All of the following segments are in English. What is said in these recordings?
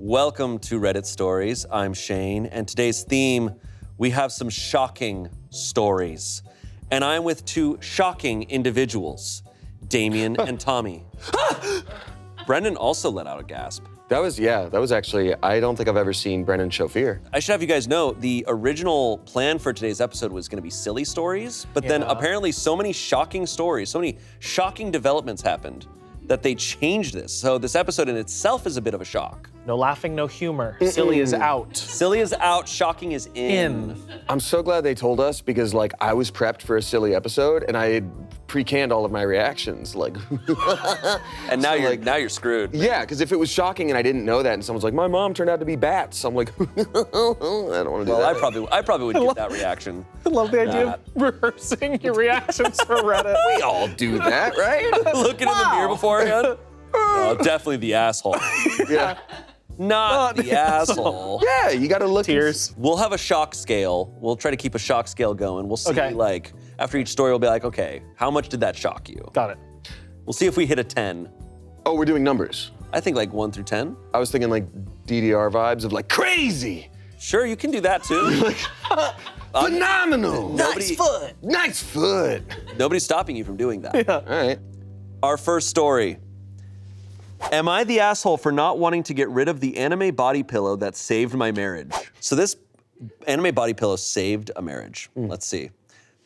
Welcome to Reddit Stories. I'm Shane, and today's theme, we have some shocking stories. And I'm with two shocking individuals, Damien and Tommy. Brennan also let out a gasp. That was actually, I don't think I've ever seen Brennan show fear. I should have you guys know, the original plan for today's episode was gonna be silly stories, but then apparently so many shocking stories, so many shocking developments happened that they changed this. So this episode in itself is a bit of a shock. No laughing, no humor. Silly is out. Silly is out, shocking is in. I'm so glad they told us because like I was prepped for a silly episode and I had pre-canned all of my reactions. Like, and now you're screwed. Yeah, because if it was shocking and I didn't know that and someone's like, my mom turned out to be bats, I'm like, I don't want to do that. I probably would get that reaction. I love the idea of rehearsing your reactions for Reddit. We all do that, right? Looking in the mirror beforehand. Oh, definitely the asshole. Yeah. Not the asshole. Yeah, you gotta look. Tears. We'll have a shock scale. We'll try to keep a shock scale going. We'll see, like, after each story, we'll be like, okay, how much did that shock you? Got it. We'll see if we hit a 10. Oh, we're doing numbers. I think like 1 through 10. I was thinking like DDR vibes of like crazy. Sure, you can do that too. Phenomenal. Nice foot. Nice foot. Nobody's stopping you from doing that. Yeah. All right. Our first story. Am I the asshole for not wanting to get rid of the anime body pillow that saved my marriage? So this anime body pillow saved a marriage. Let's see.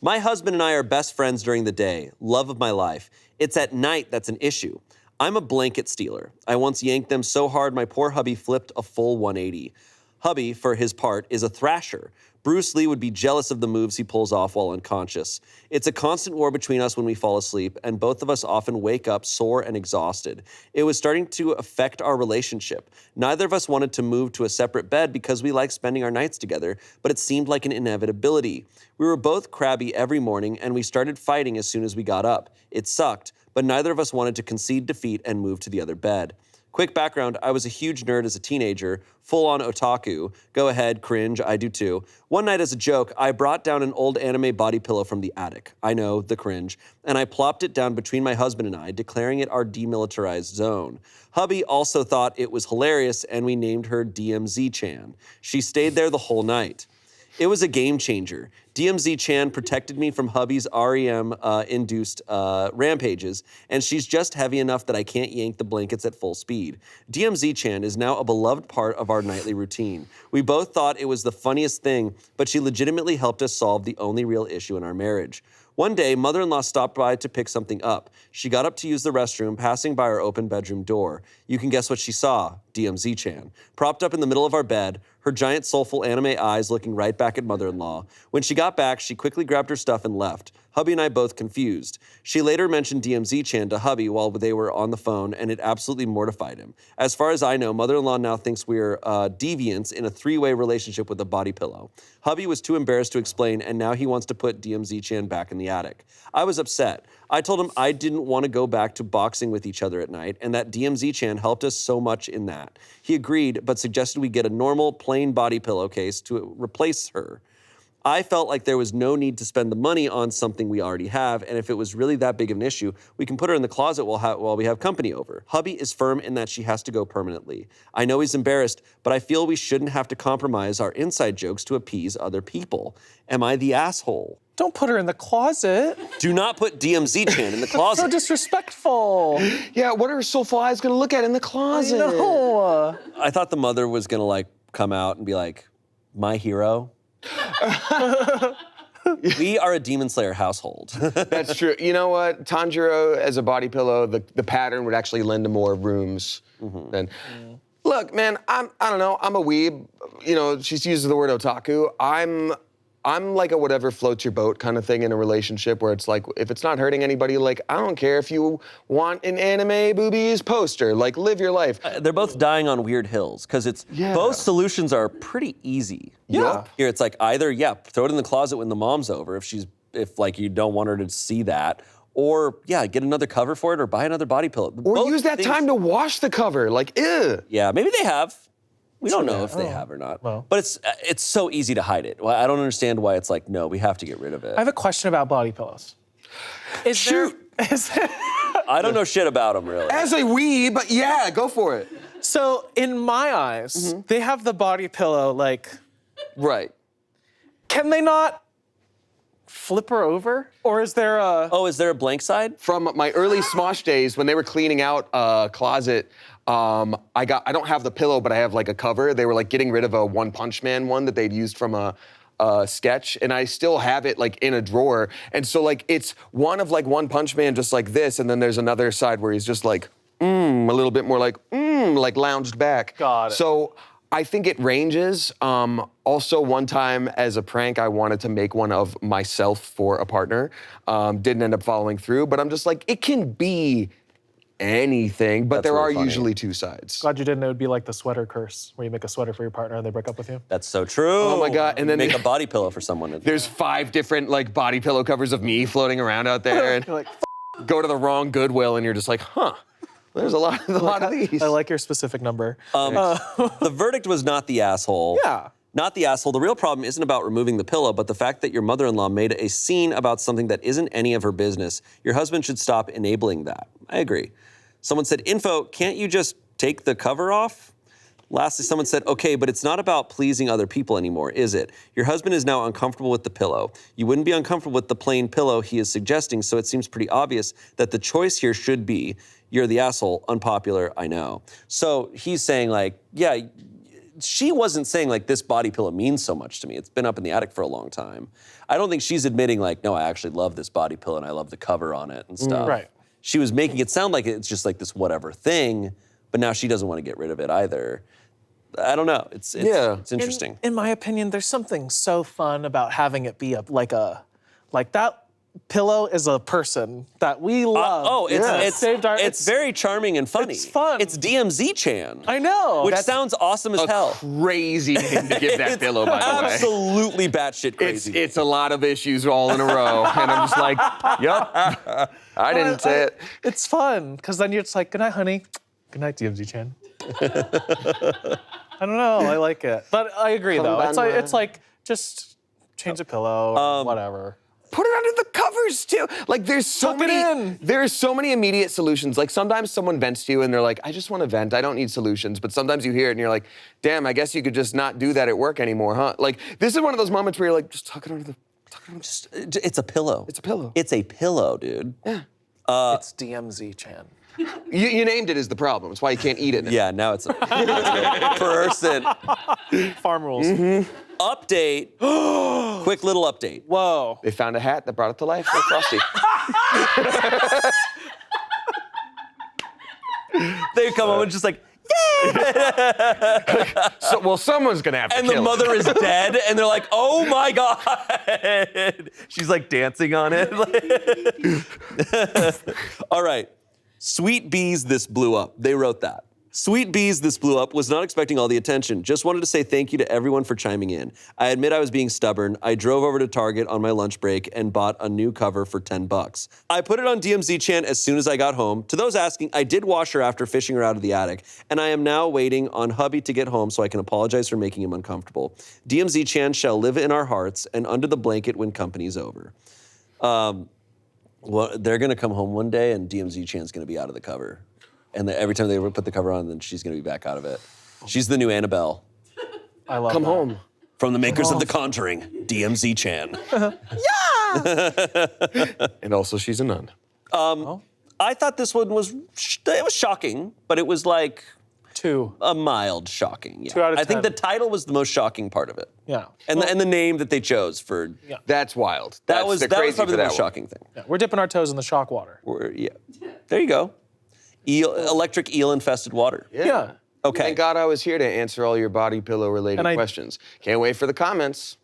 My husband and I are best friends during the day, love of my life. It's at night that's an issue. I'm a blanket stealer. I once yanked them so hard my poor hubby flipped a full 180. Hubby, for his part, is a thrasher. Bruce Lee would be jealous of the moves he pulls off while unconscious. It's a constant war between us when we fall asleep, and both of us often wake up sore and exhausted. It was starting to affect our relationship. Neither of us wanted to move to a separate bed because we like spending our nights together, but it seemed like an inevitability. We were both crabby every morning, and we started fighting as soon as we got up. It sucked, but neither of us wanted to concede defeat and move to the other bed. Quick background, I was a huge nerd as a teenager, full-on otaku. Go ahead, cringe, I do too. One night as a joke, I brought down an old anime body pillow from the attic. I know, the cringe. And I plopped it down between my husband and I, declaring it our demilitarized zone. Hubby also thought it was hilarious, and we named her DMZ-chan. She stayed there the whole night. It was a game changer. DMZ-chan protected me from hubby's REM-induced rampages, and she's just heavy enough that I can't yank the blankets at full speed. DMZ-chan is now a beloved part of our nightly routine. We both thought it was the funniest thing, but she legitimately helped us solve the only real issue in our marriage. One day, mother-in-law stopped by to pick something up. She got up to use the restroom, passing by our open bedroom door. You can guess what she saw, DMZ-chan. Propped up in the middle of our bed, her giant soulful anime eyes looking right back at mother-in-law. When she got back, she quickly grabbed her stuff and left. Hubby and I both confused. She later mentioned DMZ-chan to hubby while they were on the phone, and it absolutely mortified him. As far as I know, mother-in-law now thinks we're deviants in a three-way relationship with a body pillow. Hubby was too embarrassed to explain, and now he wants to put DMZ-chan back in the attic. I was upset. I told him I didn't want to go back to boxing with each other at night, and that DMZ-chan helped us so much in that. He agreed, but suggested we get a normal, plain body pillowcase to replace her. I felt like there was no need to spend the money on something we already have, and if it was really that big of an issue, we can put her in the closet while we have company over. Hubby is firm in that she has to go permanently. I know he's embarrassed, but I feel we shouldn't have to compromise our inside jokes to appease other people. Am I the asshole? Don't put her in the closet. Do not put DMZ-chan in the closet. So disrespectful. Yeah, what are her soulful eyes gonna look at in the closet? No. I thought the mother was gonna like come out and be like, my hero. We are a Demon Slayer household. That's true. You know what? Tanjiro as a body pillow, the pattern would actually lend to more rooms than. Look, man, I don't know. I'm a weeb. You know, she uses the word otaku. I'm like a whatever floats your boat kind of thing in a relationship where it's like, if it's not hurting anybody, like, I don't care if you want an anime boobies poster, like, live your life. They're both dying on weird hills because both solutions are pretty easy. Yeah. Here it's like either, throw it in the closet when the mom's over if like you don't want her to see that, or get another cover for it or buy another body pillow. Or Both use that things- time to wash the cover, like, ew. Yeah, maybe they have. We don't know if they have or not. Well. But it's so easy to hide it. Well, I don't understand why it's like, no, we have to get rid of it. I have a question about body pillows. Shoot. I don't know shit about them, really. As a weeb, yeah, go for it. So in my eyes, they have the body pillow, like, Right. can they not flip her over? Or is there a... Oh, is there a blank side? From my early Smosh days, when they were cleaning out a closet, I don't have the pillow, but I have like a cover. They were like getting rid of a One Punch Man one that they'd used from a sketch, and I still have it like in a drawer. And so like it's one of like One Punch Man just like this, and then there's another side where he's just like, a little bit more like lounged back. Got it. So I think it ranges. Also, one time as a prank, I wanted to make one of myself for a partner. Didn't end up following through, but I'm just like, it can be anything, but That's there really are funny. usually two sides. Glad you didn't know it would be like the sweater curse, where you make a sweater for your partner and they break up with you. That's so true. Oh my God, and then make a body pillow for someone. There's 5 different like body pillow covers of me floating around out there, and You're like, go to the wrong Goodwill, and you're just like, huh, there's a lot of these. I like your specific number. The verdict was not the asshole. Yeah. Not the asshole. The real problem isn't about removing the pillow, but the fact that your mother-in-law made a scene about something that isn't any of her business. Your husband should stop enabling that. I agree. Someone said, info, can't you just take the cover off? Lastly, someone said, okay, but it's not about pleasing other people anymore, is it? Your husband is now uncomfortable with the pillow. You wouldn't be uncomfortable with the plain pillow he is suggesting, so it seems pretty obvious that the choice here should be, you're the asshole, unpopular, I know. So he's saying like, yeah, she wasn't saying like this body pillow means so much to me. It's been up in the attic for a long time. I don't think she's admitting like, no, I actually love this body pillow and I love the cover on it and stuff. Right. She was making it sound like it's just like this whatever thing, but now she doesn't want to get rid of it either. I don't know. It's interesting. In my opinion, there's something so fun about having it be like that pillow is a person that we love. It's very charming and funny. It's fun. It's DMZ Chan. I know. Which sounds awesome as hell. Crazy name to give that pillow, by the way. Absolutely batshit crazy. It's a lot of issues all in a row, and I'm just like, yup, I didn't say it. It's fun, because then you're just like, good night, honey. Good night, DMZ Chan. I don't know, I like it. But I agree, though. It's like, just change the pillow, whatever. Put it under the covers too. Like there's so many immediate solutions. Like sometimes someone vents to you and they're like, I just want to vent. I don't need solutions. But sometimes you hear it and you're like, damn, I guess you could just not do that at work anymore, huh? Like this is one of those moments where you're like, just tuck it under the. It's a pillow. It's a pillow. It's a pillow, dude. Yeah. It's DMZ Chan. You named it is the problem. That's why you can't eat it. Yeah, now it's a person. Farm rules. Update. Quick little update. Whoa. They found a hat that brought it to life, like Frosty. They come home and just like, Well, someone's gonna have to and kill the it. mother is dead, and they're like, oh my God. She's like dancing on it. All right. Sweet Bees, this blew up. They wrote that. Sweet Bees, this blew up, was not expecting all the attention. Just wanted to say thank you to everyone for chiming in. I admit I was being stubborn. I drove over to Target on my lunch break and bought a new cover for $10. I put it on DMZ Chan as soon as I got home. To those asking, I did wash her after fishing her out of the attic, and I am now waiting on hubby to get home so I can apologize for making him uncomfortable. DMZ Chan shall live in our hearts and under the blanket when company's over. Well, they're gonna come home one day and DMZ Chan's gonna be out of the cover. And every time they put the cover on, then she's gonna be back out of it. She's the new Annabelle. I love Come that. home. From the makers of The Conjuring, DMZ Chan. And also, she's a nun. I thought this one was shocking, but it was like 2. a mild shocking. Yeah. 2 out of 10. I think the title was the most shocking part of it. Yeah. And the name that they chose for That's wild. that was crazy probably for the that most one. shocking thing. Yeah, we're dipping our toes in the shock water. Yeah. There you go. Electric eel-infested water. Yeah. Okay. Thank God I was here to answer all your body pillow related And questions. Can't wait for the comments.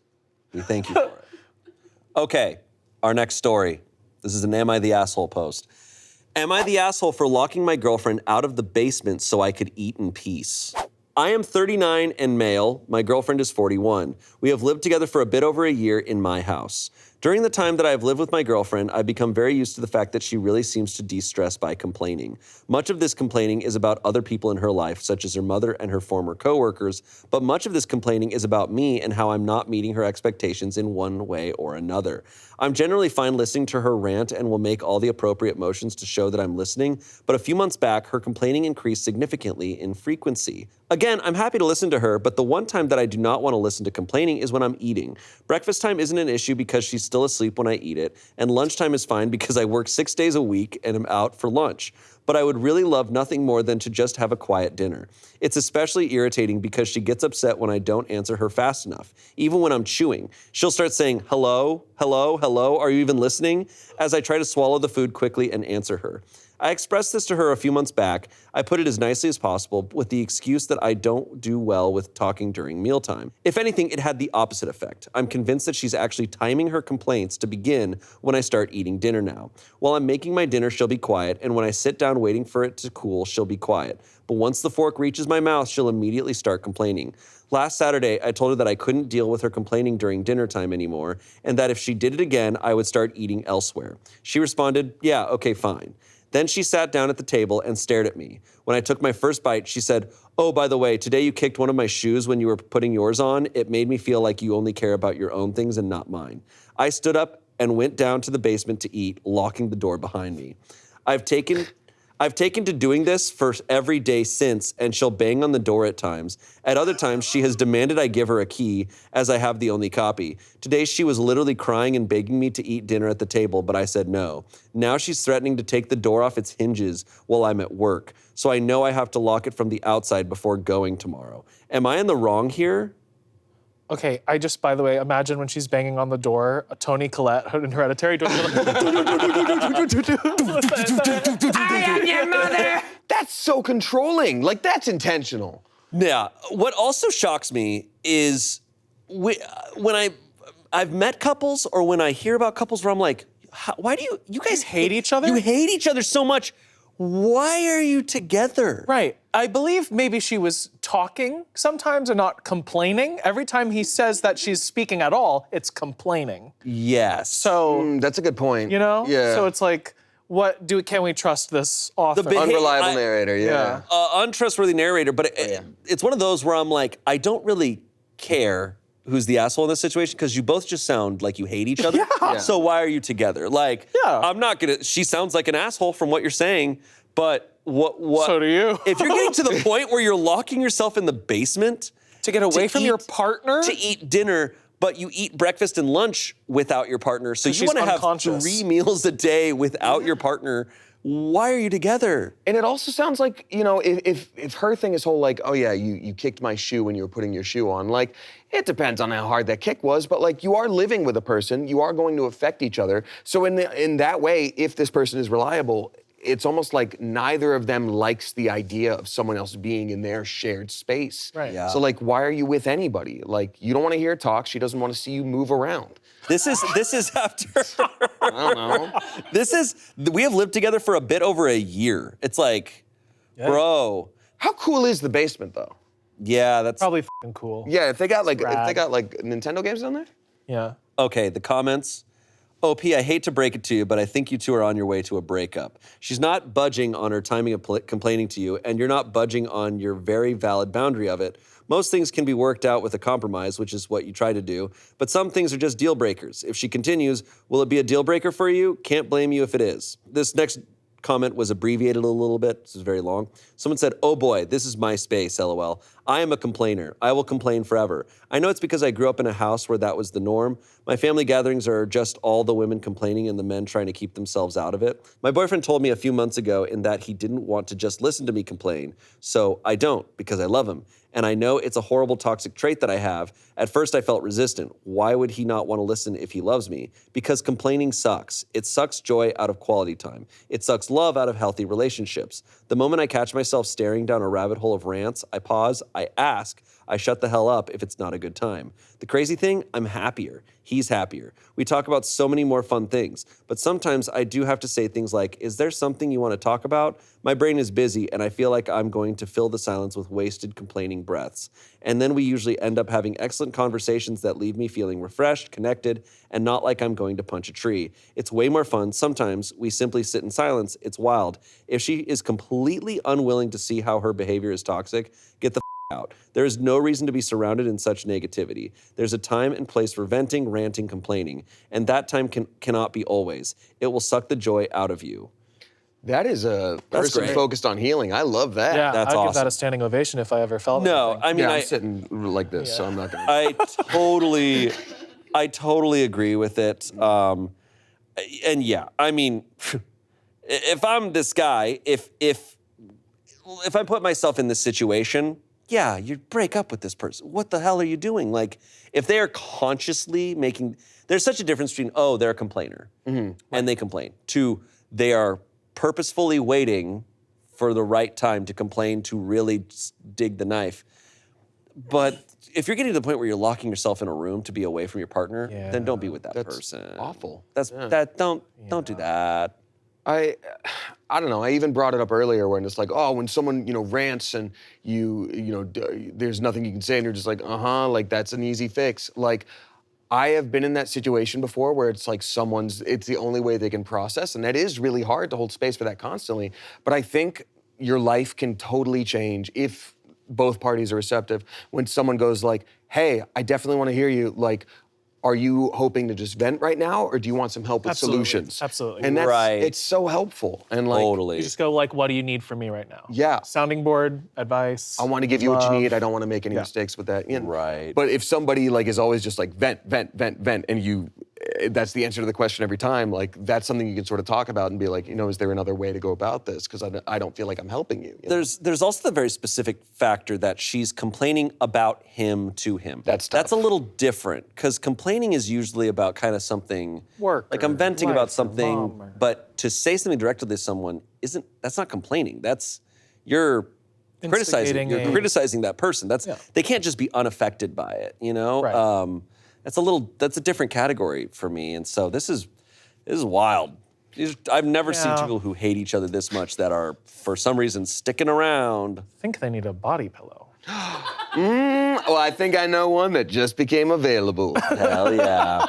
We thank you for it. Okay, our next story. This is an Am I the Asshole post. Am I the asshole for locking my girlfriend out of the basement so I could eat in peace? I am 39 and male. My girlfriend is 41. We have lived together for a bit over a year in my house. During the time that I've lived with my girlfriend, I've become very used to the fact that she really seems to de-stress by complaining. Much of this complaining is about other people in her life, such as her mother and her former coworkers, but much of this complaining is about me and how I'm not meeting her expectations in one way or another. I'm generally fine listening to her rant and will make all the appropriate motions to show that I'm listening, but a few months back, her complaining increased significantly in frequency. Again, I'm happy to listen to her, but the one time that I do not want to listen to complaining is when I'm eating. Breakfast time isn't an issue because she's still asleep when I eat it, and lunchtime is fine because I work 6 days a week and am out for lunch. But I would really love nothing more than to just have a quiet dinner. It's especially irritating because she gets upset when I don't answer her fast enough. Even when I'm chewing, she'll start saying, hello, hello, hello, are you even listening? As I try to swallow the food quickly and answer her. I expressed this to her a few months back. I put it as nicely as possible with the excuse that I don't do well with talking during mealtime. If anything, it had the opposite effect. I'm convinced that she's actually timing her complaints to begin when I start eating dinner now. While I'm making my dinner, she'll be quiet, and when I sit down waiting for it to cool, she'll be quiet. But once the fork reaches my mouth, she'll immediately start complaining. Last Saturday, I told her that I couldn't deal with her complaining during dinner time anymore, and that if she did it again, I would start eating elsewhere. She responded, yeah, okay, fine. Then she sat down at the table and stared at me. When I took my first bite, she said, oh, by the way, today you kicked one of my shoes when you were putting yours on. It made me feel like you only care about your own things and not mine. I stood up and went down to the basement to eat, locking the door behind me. I've taken to doing this for every day since, and she'll bang on the door at times. At other times, she has demanded I give her a key, as I have the only copy. Today, she was literally crying and begging me to eat dinner at the table, but I said no. Now she's threatening to take the door off its hinges while I'm at work, so I know I have to lock it from the outside before going tomorrow. Am I in the wrong here? Okay, I just, by the way, imagine when she's banging on the door, Toni Collette in Hereditary doing I am your mother! That's so controlling. Like, that's intentional. Yeah. What also shocks me is when I've met couples or when I hear about couples where I'm like, why do you guys hate each other? You hate each other so much. Why are you together? Right. I believe maybe she was talking sometimes and not complaining. Every time he says that she's speaking at all, it's complaining. Yes. So That's a good point. you know? Yeah. So it's like, can we trust this author? Unreliable narrator, yeah. Untrustworthy narrator, but it's one of those where I'm like, I don't really care who's the asshole in this situation because you both just sound like you hate each other. Yeah. So why are you together? Like, I'm not gonna, she sounds like an asshole from what you're saying, but what? So do you. If you're getting to the point where you're locking yourself in the basement to get away from your partner? to eat dinner, but you eat breakfast and lunch without your partner, so you she's want to have unconscious. 3 meals a day without your partner. Why are you together? And it also sounds like, you know, if her thing is whole like, oh yeah, you kicked my shoe when you were putting your shoe on, like, it depends on how hard that kick was, but like, you are living with a person, you are going to affect each other. So in that way, if this person is reliable, it's almost like neither of them likes the idea of someone else being in their shared space. Right. Yeah. So like, why are you with anybody? Like, you don't want to hear talk, she doesn't want to see you move around. This is after. I don't know. We have lived together for a bit over a year. It's like, bro. How cool is the basement though? Yeah, that's Probably f***ing cool. Yeah, if they got like rad. Nintendo games down there? Yeah. okay. The comments. OP, I hate to break it to you, but I think you two are on your way to a breakup. She's not budging on her timing of complaining to you, and you're not budging on your very valid boundary of it. Most things can be worked out with a compromise, which is what you try to do, but some things are just deal breakers. If she continues, will it be a deal breaker for you? Can't blame you if it is. This next comment was abbreviated a little bit. This is very long. Someone said, oh boy, this is my space, LOL. I am a complainer. I will complain forever. I know it's because I grew up in a house where that was the norm. My family gatherings are just all the women complaining and the men trying to keep themselves out of it. My boyfriend told me a few months ago in that he didn't want to just listen to me complain. So I don't, because I love him. And I know it's a horrible toxic trait that I have. At first I felt resistant. Why would he not want to listen if he loves me? Because complaining sucks. It sucks joy out of quality time. It sucks love out of healthy relationships. The moment I catch myself staring down a rabbit hole of rants, I pause, I ask, I shut the hell up if it's not a good time. The crazy thing, I'm happier. He's happier. We talk about so many more fun things, but sometimes I do have to say things like, is there something you want to talk about? My brain is busy and I feel like I'm going to fill the silence with wasted complaining taking breaths. And then we usually end up having excellent conversations that leave me feeling refreshed, connected, and not like I'm going to punch a tree. It's way more fun. Sometimes we simply sit in silence. It's wild. If she is completely unwilling to see how her behavior is toxic, get the out. There is no reason to be surrounded in such negativity. There's a time and place for venting, ranting, complaining, and that time cannot be always. It will suck the joy out of you. That is a person great. focused on healing. I love that. Yeah, That's I'd give that awesome. a standing ovation if I ever felt No, anything. I mean, I'm sitting like this, so I'm not gonna. I totally agree with it. And yeah, I mean, if I'm this guy, if I put myself in this situation, yeah, you break up with this person. What the hell are you doing? Like, if they are consciously making, there's such a difference between, oh, they're a complainer, and they complain, to they are purposefully waiting for the right time to complain, to really dig the knife. But if you're getting to the point where you're locking yourself in a room to be away from your partner, then don't be with that person. Awful. Don't do that. I don't know. I even brought it up earlier when it's like, oh, when someone rants and there's nothing you can say and you're just like, like that's an easy fix. Like, I have been in that situation before where it's like it's the only way they can process, and that is really hard to hold space for that constantly. But I think your life can totally change if both parties are receptive. When someone goes like, hey, I definitely want to hear you, like, are you hoping to just vent right now, or do you want some help with solutions? Absolutely. And that's, Right. it's so helpful. And like, Totally. You just go like, what do you need from me right now? Yeah. Sounding board, advice. I want to give you what you love. need. I don't want to make any mistakes with that. Right. But if somebody like is always just like vent, and that's the answer to the question every time, like that's something you can sort of talk about and be like, is there another way to go about this? Because I don't feel like I'm helping you. There's also the very specific factor that she's complaining about him to him. That's tough. That's a little different, because complaining is usually about kind of something Work like or I'm venting life about or something, mom or- but to say something directly to someone that's not complaining. You're criticizing. Instigating You're criticizing that person. They can't just be unaffected by it. Right. That's a different category for me, and so this is wild. I've never seen Yeah. people who hate each other this much that are for some reason sticking around. I think they need a body pillow. Well, I think I know one that just became available. Hell yeah.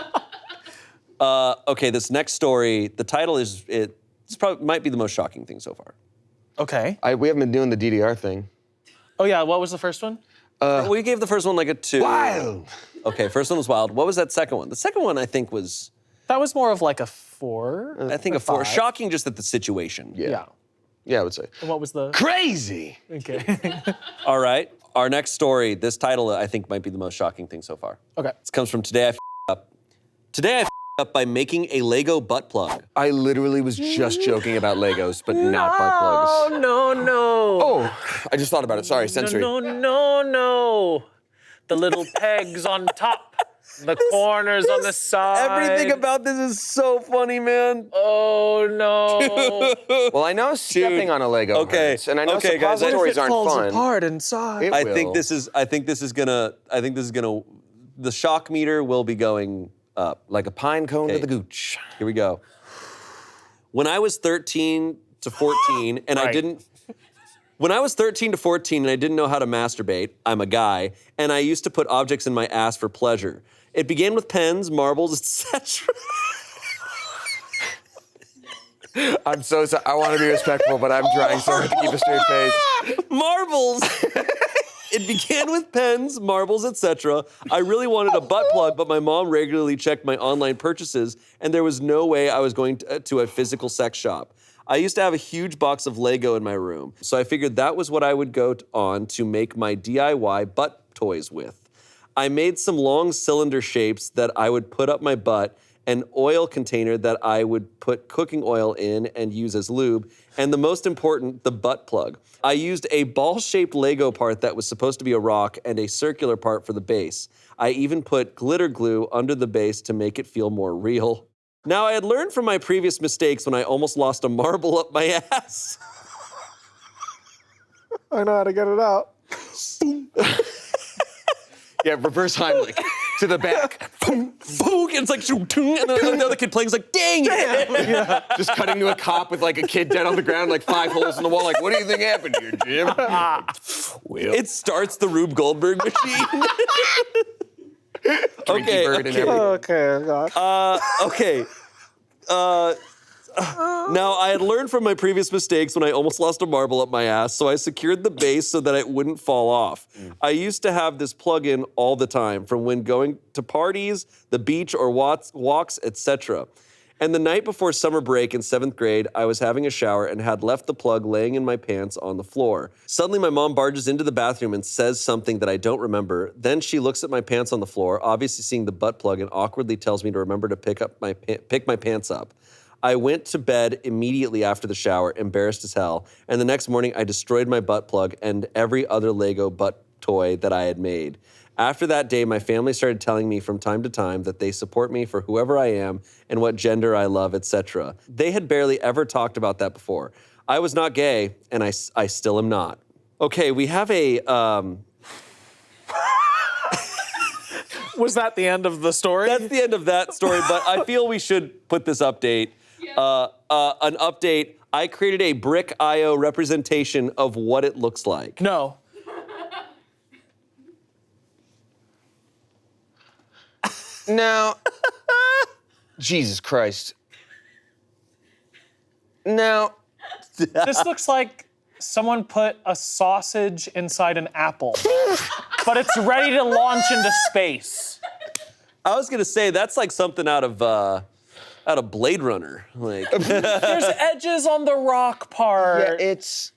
Okay, this next story, the title is, it's probably might be the most shocking thing so far. Okay. We haven't been doing the DDR thing. Oh yeah, what was the first one? We gave the first one like a 2. Wild. Okay, first one was wild. What was that second one? The second one I think was, That was more of like a 4. I think a 4. Shocking just at the situation. Yeah. Yeah, I would say. And what was the? Crazy. Okay. All right, our next story, this title I think might be the most shocking thing so far. Okay. This comes from Today I F***ed Up. Today I F***ed up by making a Lego butt plug. I literally was just joking about Legos, but not butt plugs. No. Oh, I just thought about it. Sorry, sensory. No. The little pegs on top, the corners on the side. Everything about this is so funny, man. Oh no. Well, I know stepping on a Lego Okay. hurts, and I know Okay, guys, I- suppositories aren't falls fun. apart inside. It I will. think this is gonna, the shock meter will be going up. Like a pine cone to Okay. the gooch. Here we go. When I was 13 to 14 and I Right. didn't, when I was 13 to 14 and I didn't know how to masturbate, I'm a guy, and I used to put objects in my ass for pleasure. It began with pens, marbles, etc. I'm so sorry. I want to be respectful, but I'm trying so hard to keep a straight face. Marbles! It began with pens, marbles, etc. I really wanted a butt plug, but my mom regularly checked my online purchases, and there was no way I was going to a physical sex shop. I used to have a huge box of Lego in my room, so I figured that was what I would go on to make my DIY butt toys with. I made some long cylinder shapes that I would put up my butt, an oil container that I would put cooking oil in and use as lube, and the most important, the butt plug. I used a ball-shaped Lego part that was supposed to be a rock and a circular part for the base. I even put glitter glue under the base to make it feel more real. Now, I had learned from my previous mistakes when I almost lost a marble up my ass. I know how to get it out. Yeah, reverse Heimlich to the back. Boom, boom, and it's like, and then the other kid playing is like, dang it. Just cutting to a cop with like a kid dead on the ground, like 5 holes in the wall. Like, what do you think happened here, Jim? It starts the Rube Goldberg machine. Okay. Bird and everything. Okay, gosh. Okay. Now, I had learned from my previous mistakes when I almost lost a marble up my ass, so I secured the base so that it wouldn't fall off. I used to have this plug-in all the time, from when going to parties, the beach, or walks, etc. And the night before summer break in 7th grade, I was having a shower and had left the plug laying in my pants on the floor. Suddenly, my mom barges into the bathroom and says something that I don't remember. Then she looks at my pants on the floor, obviously seeing the butt plug, and awkwardly tells me to remember to pick my pants up. I went to bed immediately after the shower, embarrassed as hell, and the next morning I destroyed my butt plug and every other Lego butt toy that I had made. After that day, my family started telling me from time to time that they support me for whoever I am and what gender I love, etc. They had barely ever talked about that before. I was not gay, and I still am not. Okay, we have a... Was that the end of the story? That's the end of that story, but I feel we should put this update. An update. I created a brick.io representation of what it looks like. No. Now, Jesus Christ. Now, This looks like someone put a sausage inside an apple, but it's ready to launch into space. I was gonna say that's like something out of Blade Runner. Like, There's edges on the rock part. yeah, it's...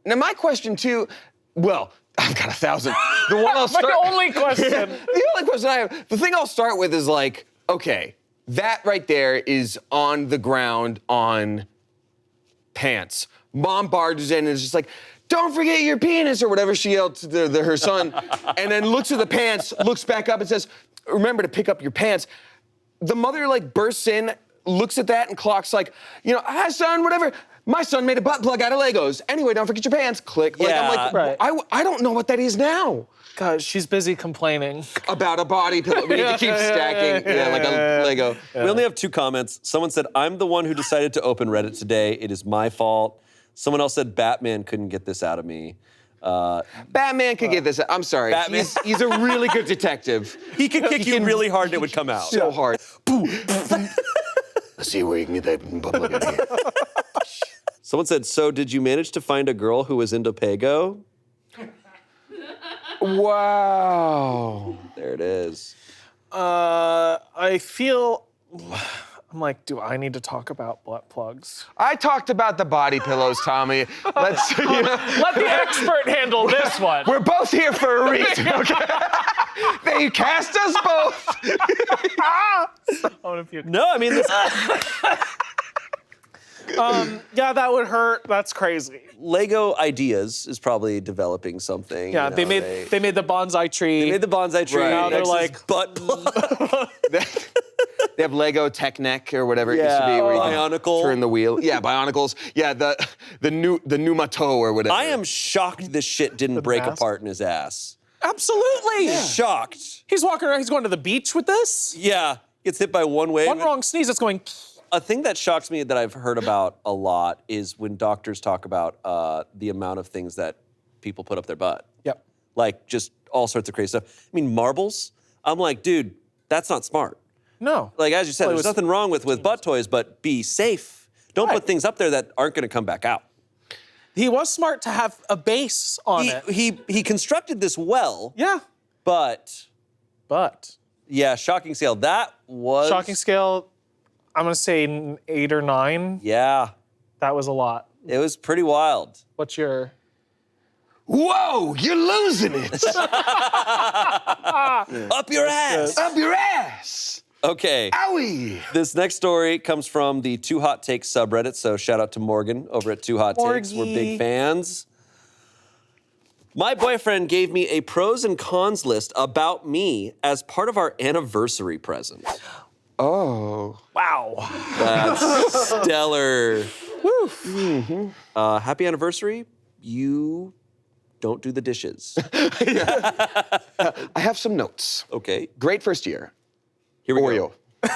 Now, my question, too, well, I've got 1,000. The one I'll start... My only question. The only question I have, the thing I'll start with is like, okay, that right there is on the ground on pants. Mom barges in and is just like, don't forget your penis, or whatever she yelled to her son, and then looks at the pants, looks back up and says, remember to pick up your pants. The mother like bursts in, looks at that and clocks like, hi son, whatever. My son made a butt plug out of Legos. Anyway, don't forget your pants. Click. Like, I'm like, Right. I don't know what that is now. God, she's busy complaining. About a body pillow. We need to keep stacking, like a Lego. we only have 2 comments. Someone said, I'm the one who decided to open Reddit today. It is my fault. Someone else said, Batman couldn't get this out of me. Batman could get this. I'm sorry. Batman. He's a really good detective. He could kick you really hard and it would come out. So hard. Let's see where you can get that butt plug out of here. Someone said, so did you manage to find a girl who was into Pago? Wow. There it is. I feel... I'm like, do I need to talk about butt plugs? I talked about the body pillows, Tommy. Let's, Let the expert handle this one. we're both here for a reason, okay? They cast us both. No, I mean, this, Yeah, that would hurt. That's crazy. Lego Ideas is probably developing something. Yeah, you they know, made the bonsai tree. They made the bonsai tree. Right. Now they're Next is like, butt plug. They have Lego Tech Neck or whatever it used to be. Yeah, Where you Bionicle. turn the wheel. Yeah, Bionicles. Yeah, the Numato or whatever. I am shocked this shit didn't break mask? apart in his ass. Absolutely. Shocked. He's walking around. He's going to the beach with this. Yeah, gets hit by one wave. One wrong sneeze, it's going. A thing that shocks me that I've heard about a lot is when doctors talk about the amount of things that people put up their butt. Yep. Like just all sorts of crazy stuff. I mean, marbles. I'm like, dude, that's not smart. No. Like as you said, Well, it there's was- nothing wrong with butt toys, but be safe. Don't Right. put things up there that aren't going to come back out. He was smart to have a base on it. He constructed this well, Yeah. but But yeah, shocking scale. That was shocking scale, I'm gonna say an 8 or 9. Yeah, That was a lot. it was pretty wild. What's your? Whoa, you're losing it. Up your ass. Up your ass. Okay. Owie. This next story comes from the Too Hot Takes subreddit, so shout out to Morgan over at Too Hot Takes. We're big Morgie. fans. My boyfriend gave me a pros and cons list about me as part of our anniversary present. Oh. Wow. That's stellar. Happy anniversary. You don't do the dishes. I have some notes. Okay. Great first year. Here we Oreo. go.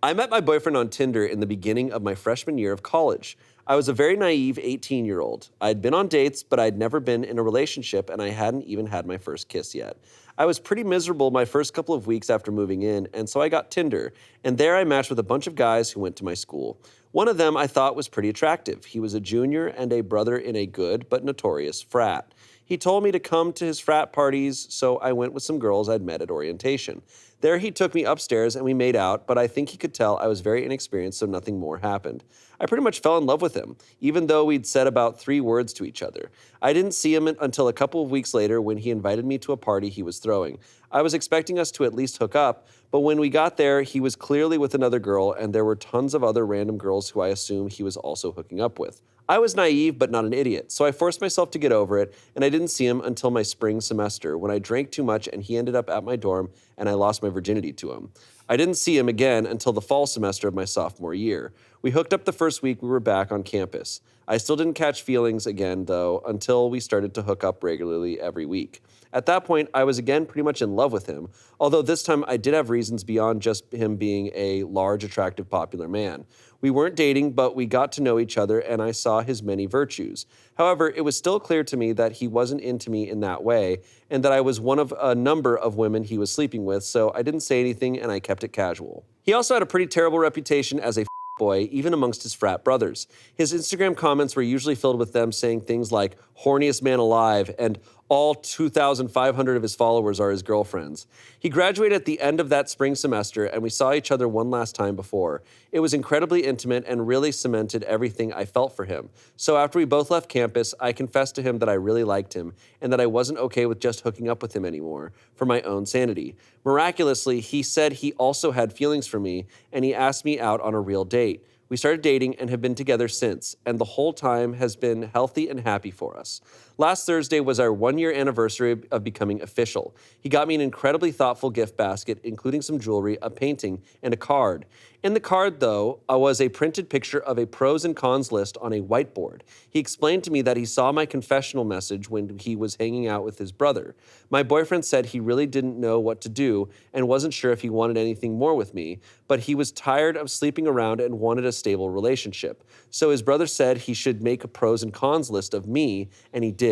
I met my boyfriend on Tinder in the beginning of my freshman year of college. I was a very naive 18-year-old. I'd been on dates, but I'd never been in a relationship, and I hadn't even had my first kiss yet. I was pretty miserable my first couple of weeks after moving in, and so I got Tinder, and there I matched with a bunch of guys who went to my school. One of them I thought was pretty attractive. He was a junior and a brother in a good but notorious frat. He told me to come to his frat parties, so I went with some girls I'd met at orientation. There he took me upstairs and we made out, but I think he could tell I was very inexperienced, so nothing more happened. I pretty much fell in love with him, even though we'd said about 3 words to each other. I didn't see him until a couple of weeks later when he invited me to a party he was throwing. I was expecting us to at least hook up, but when we got there, he was clearly with another girl, and there were tons of other random girls who I assume he was also hooking up with. I was naive, but not an idiot, so I forced myself to get over it, and I didn't see him until my spring semester, when I drank too much and he ended up at my dorm, and I lost my virginity to him. I didn't see him again until the fall semester of my sophomore year. We hooked up the first week we were back on campus. I still didn't catch feelings again, though, until we started to hook up regularly every week. At that point, I was again pretty much in love with him, although this time I did have reasons beyond just him being a large, attractive, popular man. We weren't dating, but we got to know each other, and I saw his many virtues. However, it was still clear to me that he wasn't into me in that way, and that I was one of a number of women he was sleeping with, so I didn't say anything and I kept it casual. He also had a pretty terrible reputation as a boy, even amongst his frat brothers. His Instagram comments were usually filled with them saying things like, "horniest man alive," and all 2,500 of his followers are his girlfriends. He graduated at the end of that spring semester, and we saw each other one last time before. It was incredibly intimate and really cemented everything I felt for him. So after we both left campus, I confessed to him that I really liked him, and that I wasn't okay with just hooking up with him anymore, for my own sanity. Miraculously, he said he also had feelings for me, and he asked me out on a real date. We started dating and have been together since, and the whole time has been healthy and happy for us. Last Thursday was our 1-year anniversary of becoming official. He got me an incredibly thoughtful gift basket, including some jewelry, a painting, and a card. In the card, though, was a printed picture of a pros and cons list on a whiteboard. He explained to me that he saw my confessional message when he was hanging out with his brother. My boyfriend said he really didn't know what to do and wasn't sure if he wanted anything more with me, but he was tired of sleeping around and wanted a stable relationship. So his brother said he should make a pros and cons list of me, and he did.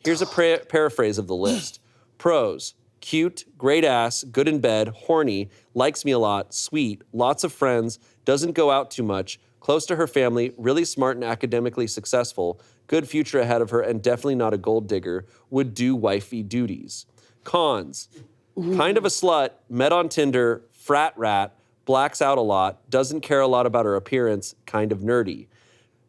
Here's a paraphrase of the list. Pros: cute, great ass, good in bed, horny, likes me a lot, sweet, lots of friends, doesn't go out too much, close to her family, really smart and academically successful, good future ahead of her, and definitely not a gold digger, would do wifey duties. Cons: kind of a slut, met on Tinder, frat rat, blacks out a lot, doesn't care a lot about her appearance, kind of nerdy.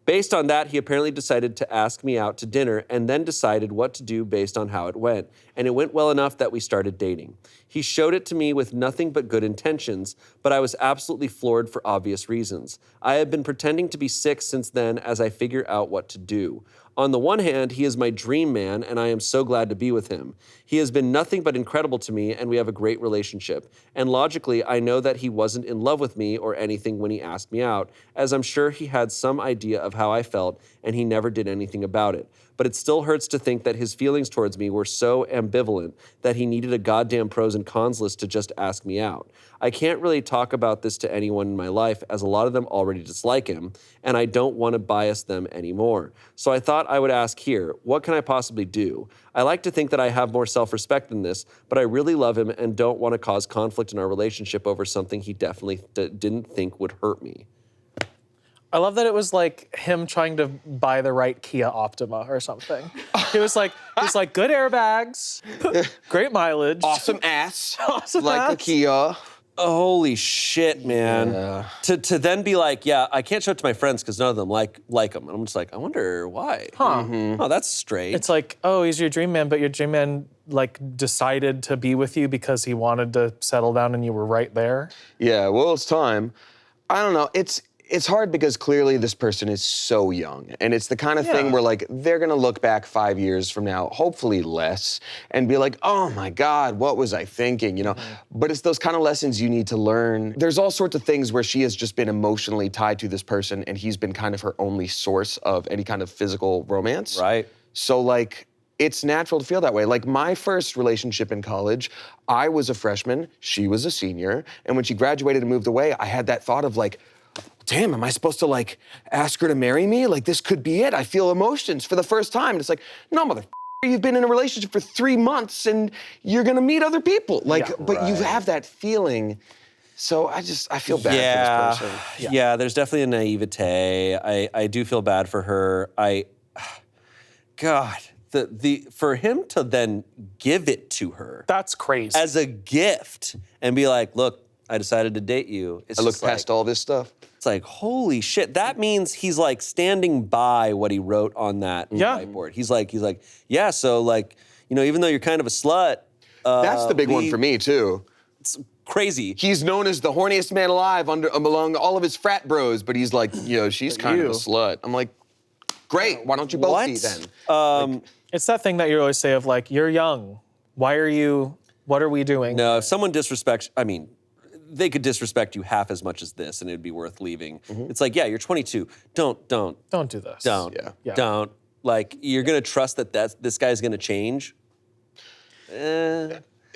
Based on that, he apparently decided to ask me out to dinner and then decided what to do based on how it went. And it went well enough that we started dating. He showed it to me with nothing but good intentions, but I was absolutely floored for obvious reasons. I have been pretending to be sick since then as I figure out what to do. On the one hand, he is my dream man, and I am so glad to be with him. He has been nothing but incredible to me, and we have a great relationship. And logically, I know that he wasn't in love with me or anything when he asked me out, as I'm sure he had some idea of how I felt, and he never did anything about it. But it still hurts to think that his feelings towards me were so ambivalent that he needed a goddamn pros and cons list to just ask me out. I can't really talk about this to anyone in my life, as a lot of them already dislike him, and I don't want to bias them anymore. So I thought I would ask here, what can I possibly do? I like to think that I have more self-respect than this, but I really love him and don't want to cause conflict in our relationship over something he definitely didn't think would hurt me. I love that it was like him trying to buy the right Kia Optima or something. He was like good airbags, great mileage, Awesome ass. Awesome like ass. a Kia. Holy shit, man. Yeah. To then be like, yeah, I can't show it to my friends because none of them like him. And I'm just like, I wonder why. Huh. Oh, that's straight. It's like, oh, he's your dream man, but your dream man like decided to be with you because he wanted to settle down and you were right there. Yeah, well, it's time. I don't know. It's hard because clearly this person is so young. And it's the kind of thing where, like, they're going to look back 5 years from now, hopefully less, and be like, oh, my God, what was I thinking, you know? But it's those kind of lessons you need to learn. There's all sorts of things where she has just been emotionally tied to this person, and he's been kind of her only source of any kind of physical romance. Right. So, like, it's natural to feel that way. Like, my first relationship in college, I was a freshman, she was a senior, and when she graduated and moved away, I had that thought of, like, damn, am I supposed to like ask her to marry me? Like this could be it. I feel emotions for the first time. And it's like, no, mother, you've been in a relationship for 3 months and you're gonna meet other people. Like, but you have that feeling. So I feel bad for this person. Yeah, there's definitely a naivete. I do feel bad for her. God, for him to then give it to her. That's crazy. As a gift and be like, look, I decided to date you. I looked past all this stuff. It's like, holy shit. That means he's like standing by what he wrote on that whiteboard. He's like, yeah, so like, you know, even though you're kind of a slut. That's the big one for me too. It's crazy. He's known as the horniest man alive among all of his frat bros, but he's like, you know, she's kind of a slut. I'm like, great, why don't you both be then? It's that thing that you always say of like, you're young. What are we doing? No, if someone disrespects, I mean, they could disrespect you half as much as this and it'd be worth leaving. It's like, yeah, you're 22. Don't do this. Don't. Yeah. Don't. Like, you're gonna trust that this guy's gonna change?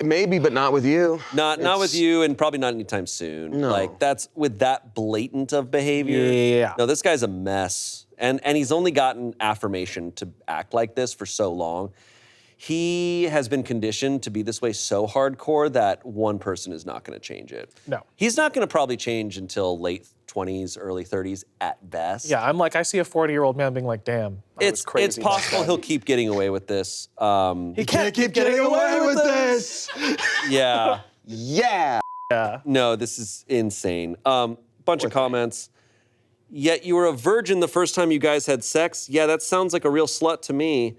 Maybe, but not with you. Not with you, and probably not anytime soon. No. Like, that's with that blatant of behavior. Yeah. No, this guy's a mess. And he's only gotten affirmation to act like this for so long. He has been conditioned to be this way so hardcore that one person is not gonna change it. No. He's not gonna probably change until late 20s, early 30s at best. Yeah, I'm like, I see a 40-year-old man being like, damn, I was crazy. It's possible he'll keep getting away with this. He can't keep getting away with this. Yeah. Yeah. No, this is insane. Bunch of comments. Yet you were a virgin the first time you guys had sex. Yeah, that sounds like a real slut to me.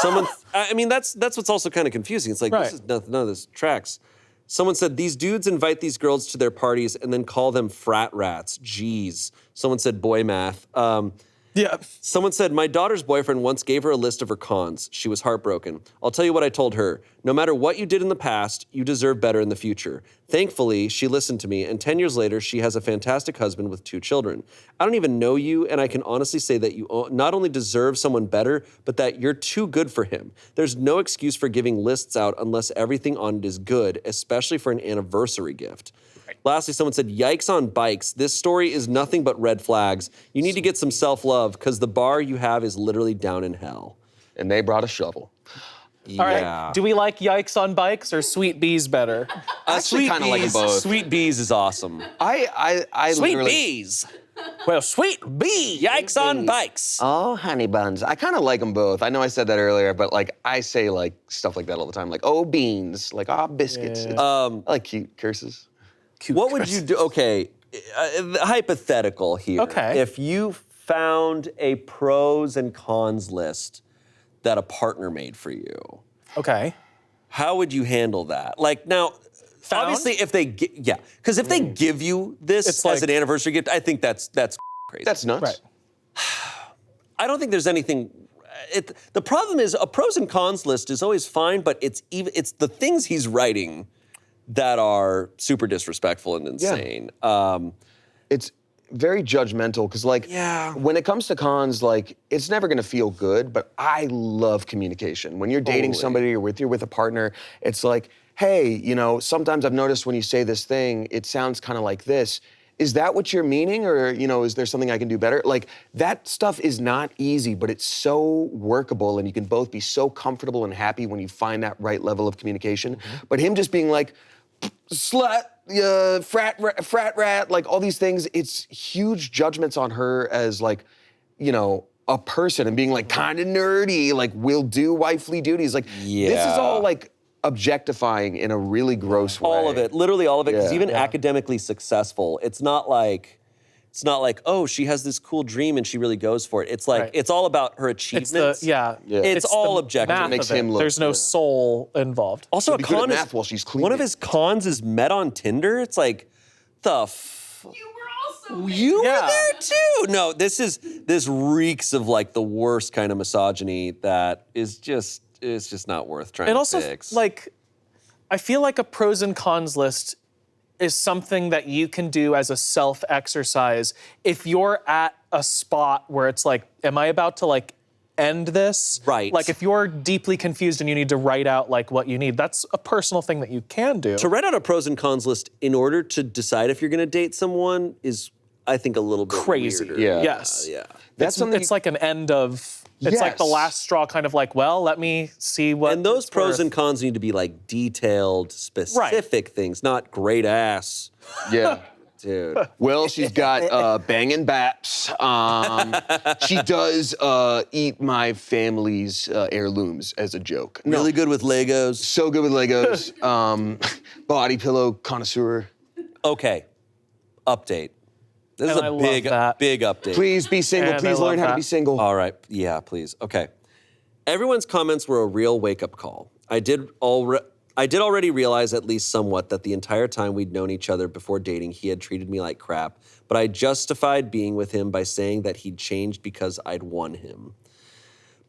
Someone, I mean, that's what's also kind of confusing. It's like, Right. this is none of this tracks. Someone said, these dudes invite these girls to their parties and then call them frat rats. Jeez. Someone said boy math. Yeah. Someone said, my daughter's boyfriend once gave her a list of her cons. She was heartbroken. I'll tell you what I told her. No matter what you did in the past, you deserve better in the future. Thankfully, she listened to me, and 10 years later, she has a fantastic husband with 2 children. I don't even know you, and I can honestly say that you not only deserve someone better, but that you're too good for him. There's no excuse for giving lists out unless everything on it is good, especially for an anniversary gift. Lastly, someone said, yikes on bikes. This story is nothing but red flags. You need to get some self-love because the bar you have is literally down in hell. And they brought a shovel. All right. Do we like yikes on bikes or sweet bees better? Actually kind of like them both. Sweet bees is awesome. I Sweet literally... bees. Well, sweet bee. Yikes on bikes. Oh, honey buns. I kind of like them both. I know I said that earlier, but like I say like stuff like that all the time. Like, oh, beans. Like, oh, biscuits. I like cute curses. What would you do? Okay, hypothetical here. Okay. If you found a pros and cons list that a partner made for you, Okay. how would you handle that? Like now, obviously, if they because if they give you this It's as like- an anniversary gift, I think that's crazy. That's nuts. Right. I don't think there's anything. The problem is a pros and cons list is always fine, but it's the things he's writing that are super disrespectful and insane. It's very judgmental because like when it comes to cons, like it's never gonna feel good, but I love communication. When you're dating somebody or you're with a partner, it's like, hey, you know, sometimes I've noticed when you say this thing, it sounds kind of like this. Is that what you're meaning? Or, you know, is there something I can do better? Like that stuff is not easy, but it's so workable and you can both be so comfortable and happy when you find that right level of communication. But him just being like, slut, frat rat, like all these things, it's huge judgments on her as like, you know, a person and being like kind of nerdy, like will do wifely duties. Like this is all like objectifying in a really gross way. All of it, literally all of it, because even academically successful, it's not like, oh, she has this cool dream and she really goes for it. It's like, it's all about her achievements. It's all the objective. math makes of it. him look There's no good. soul involved. Also, a be good at con math is, while she's one of cleaning. his cons is met on Tinder. It's like, You were also you were Yeah. there too. No, this reeks of like the worst kind of misogyny that is just, it's just not worth trying And to also, fix. like, I feel like a pros and cons list is something that you can do as a self-exercise if you're at a spot where it's like, am I about to like end this? Right. Like if you're deeply confused and you need to write out like what you need, that's a personal thing that you can do. To write out a pros and cons list in order to decide if you're going to date someone is, I think, a little bit Crazy. weirder. Yeah. Yes. Yeah. That's something. It's like an end of. It's like the Yes. last straw, kind of like, well, let me see what. And those it's pros worth. and cons need to be like detailed, specific things, not great ass. Yeah. Dude. Well, she's got banging baps. She does eat my family's heirlooms as a joke. No, Really good with Legos. so good with Legos. Body pillow connoisseur. Okay. Update. This is And I a love big, that. big update. Please be single. And I Please love learn how to that. be single. All right. Yeah, please. Okay. Everyone's comments were a real wake-up call. I did already realize, at least somewhat, that the entire time we'd known each other before dating, he had treated me like crap, but I justified being with him by saying that he'd changed because I'd won him.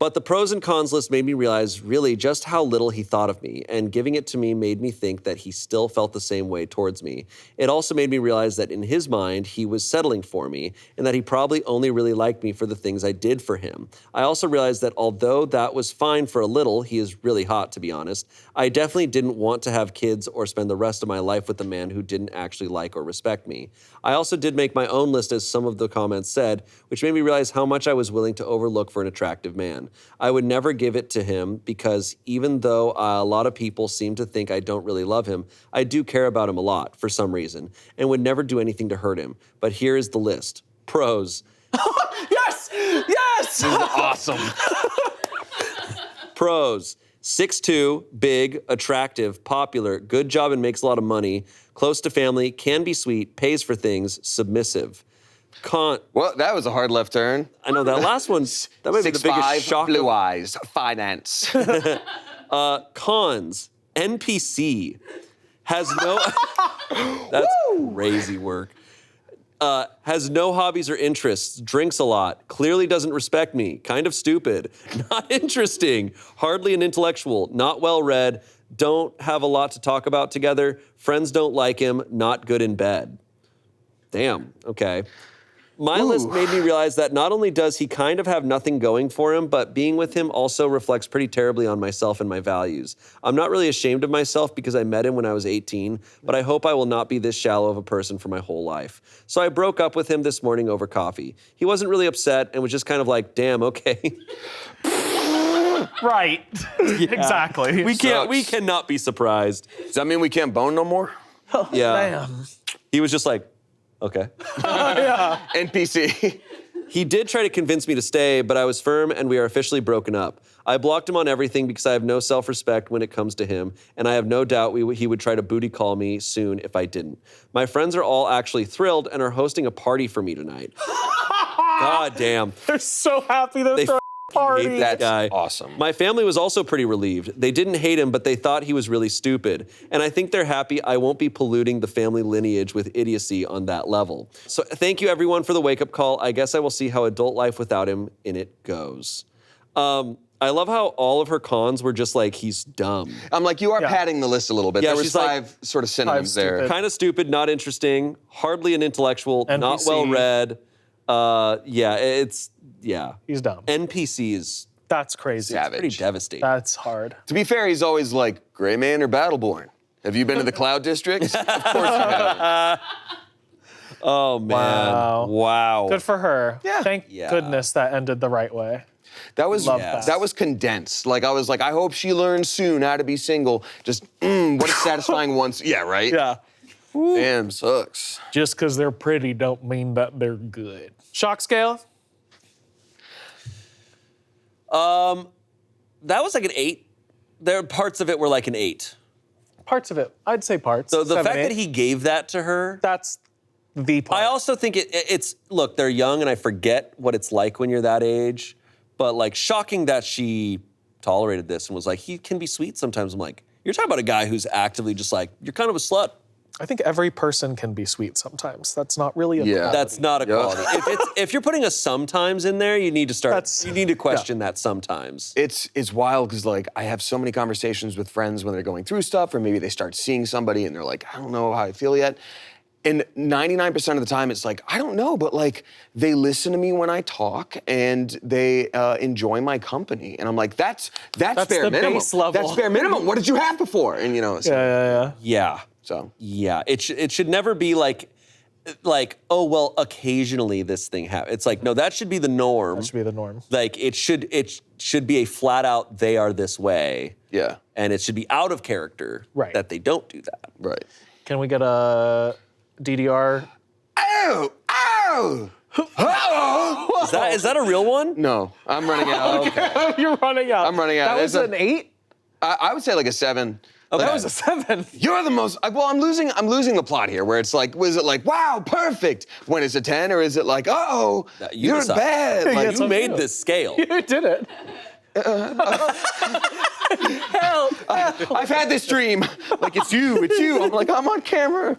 But the pros and cons list made me realize really just how little he thought of me, and giving it to me made me think that he still felt the same way towards me. It also made me realize that in his mind, he was settling for me, and that he probably only really liked me for the things I did for him. I also realized that although that was fine for a little, he is really hot, to be honest, I definitely didn't want to have kids or spend the rest of my life with a man who didn't actually like or respect me. I also did make my own list, as some of the comments said, which made me realize how much I was willing to overlook for an attractive man. I would never give it to him because even though a lot of people seem to think I don't really love him, I do care about him a lot for some reason and would never do anything to hurt him. But here is the list. Pros. Yes! Yes! Awesome. Pros. 6'2", big, attractive, popular, good job and makes a lot of money, close to family, can be sweet, pays for things, submissive. Well, that was a hard left turn. I know that last one, that might be the biggest 6'5", shock. blue eyes, finance. Cons, NPC, has no, that's crazy work. Has no hobbies or interests, drinks a lot, clearly doesn't respect me, kind of stupid, not interesting, hardly an intellectual, not well read, don't have a lot to talk about together, friends don't like him, not good in bed. Damn, okay. My list made me realize that not only does he kind of have nothing going for him, but being with him also reflects pretty terribly on myself and my values. I'm not really ashamed of myself because I met him when I was 18, but I hope I will not be this shallow of a person for my whole life. So I broke up with him this morning over coffee. He wasn't really upset and was just kind of like, damn, okay. Right. Exactly. We cannot be surprised. Does that mean we can't bone no more? Yeah. Damn. He was just like, okay. NPC. He did try to convince me to stay, but I was firm and we are officially broken up. I blocked him on everything because I have no self-respect when it comes to him, and I have no doubt he would try to booty call me soon if I didn't. My friends are all actually thrilled and are hosting a party for me tonight. God damn. They're so happy they're throwing a party. Hate that guy. Awesome. My family was also pretty relieved. They didn't hate him, but they thought he was really stupid. And I think they're happy I won't be polluting the family lineage with idiocy on that level. So thank you everyone for the wake-up call. I guess I will see how adult life without him in it goes. I love how all of her cons were just like, he's dumb. I'm like, you are padding the list a little bit. Yeah, There she's was like- 5 sort of synonyms there. stupid. Kind of stupid, not interesting, hardly an intellectual, not NPC. well read. Yeah. He's dumb. NPCs, That's crazy. Savage. pretty devastating. That's hard. To be fair, he's always like, gray man or battleborn? Have you been to the Cloud Districts? Of course you have. Oh, man. Wow. Good for her. Yeah. Thank Yeah. goodness that ended the right way. That was Love that. that was condensed. Like I was like, I hope she learns soon how to be single. Just what a satisfying once. Yeah, right? Yeah. Damn, sucks. Just because they're pretty don't mean that they're good. Shock scale? That was like an 8. There parts of it were like an 8. Parts of it. I'd say parts. So the 7, fact 8. that he gave that to her, That's the part. I also think it's, look, they're young and I forget what it's like when you're that age, but like shocking that she tolerated this and was like, he can be sweet sometimes. I'm like, you're talking about a guy who's actively just like, you're kind of a slut. I think every person can be sweet sometimes. That's not really a quality. That's not a Yeah. quality. If you're putting a sometimes in there, you need to start, That's- you need to question that sometimes. It's wild because like I have so many conversations with friends when they're going through stuff, or maybe they start seeing somebody and they're like, I don't know how I feel yet. And 99% of the time, it's like, I don't know, but like they listen to me when I talk and they enjoy my company. And I'm like, that's bare the minimum. base level. That's bare minimum. What did you have before? And you know, so, Yeah. so. Yeah, it should never be like, like, oh, well, occasionally this thing happens. It's like, no, that should be the norm. That should be the norm. Like, it should be a flat out, they are this way. Yeah. And it should be out of character Right. that they don't do that. Right. Can we get a DDR? Ow! Ow! Oh! Is that a real one? No, I'm running out. You're running out. I'm running out. That was It's an 8? I would say like a 7. Okay. That was a 7. You're the most. Well, I'm losing the plot here. Where it's like, was it like, wow, perfect? When it's a 10, or is it like, oh, you you're decide. bad? Yeah, Like, it's You on made you. this scale. You did it. Help. I've had this dream. Like, it's you. I'm like, I'm on camera.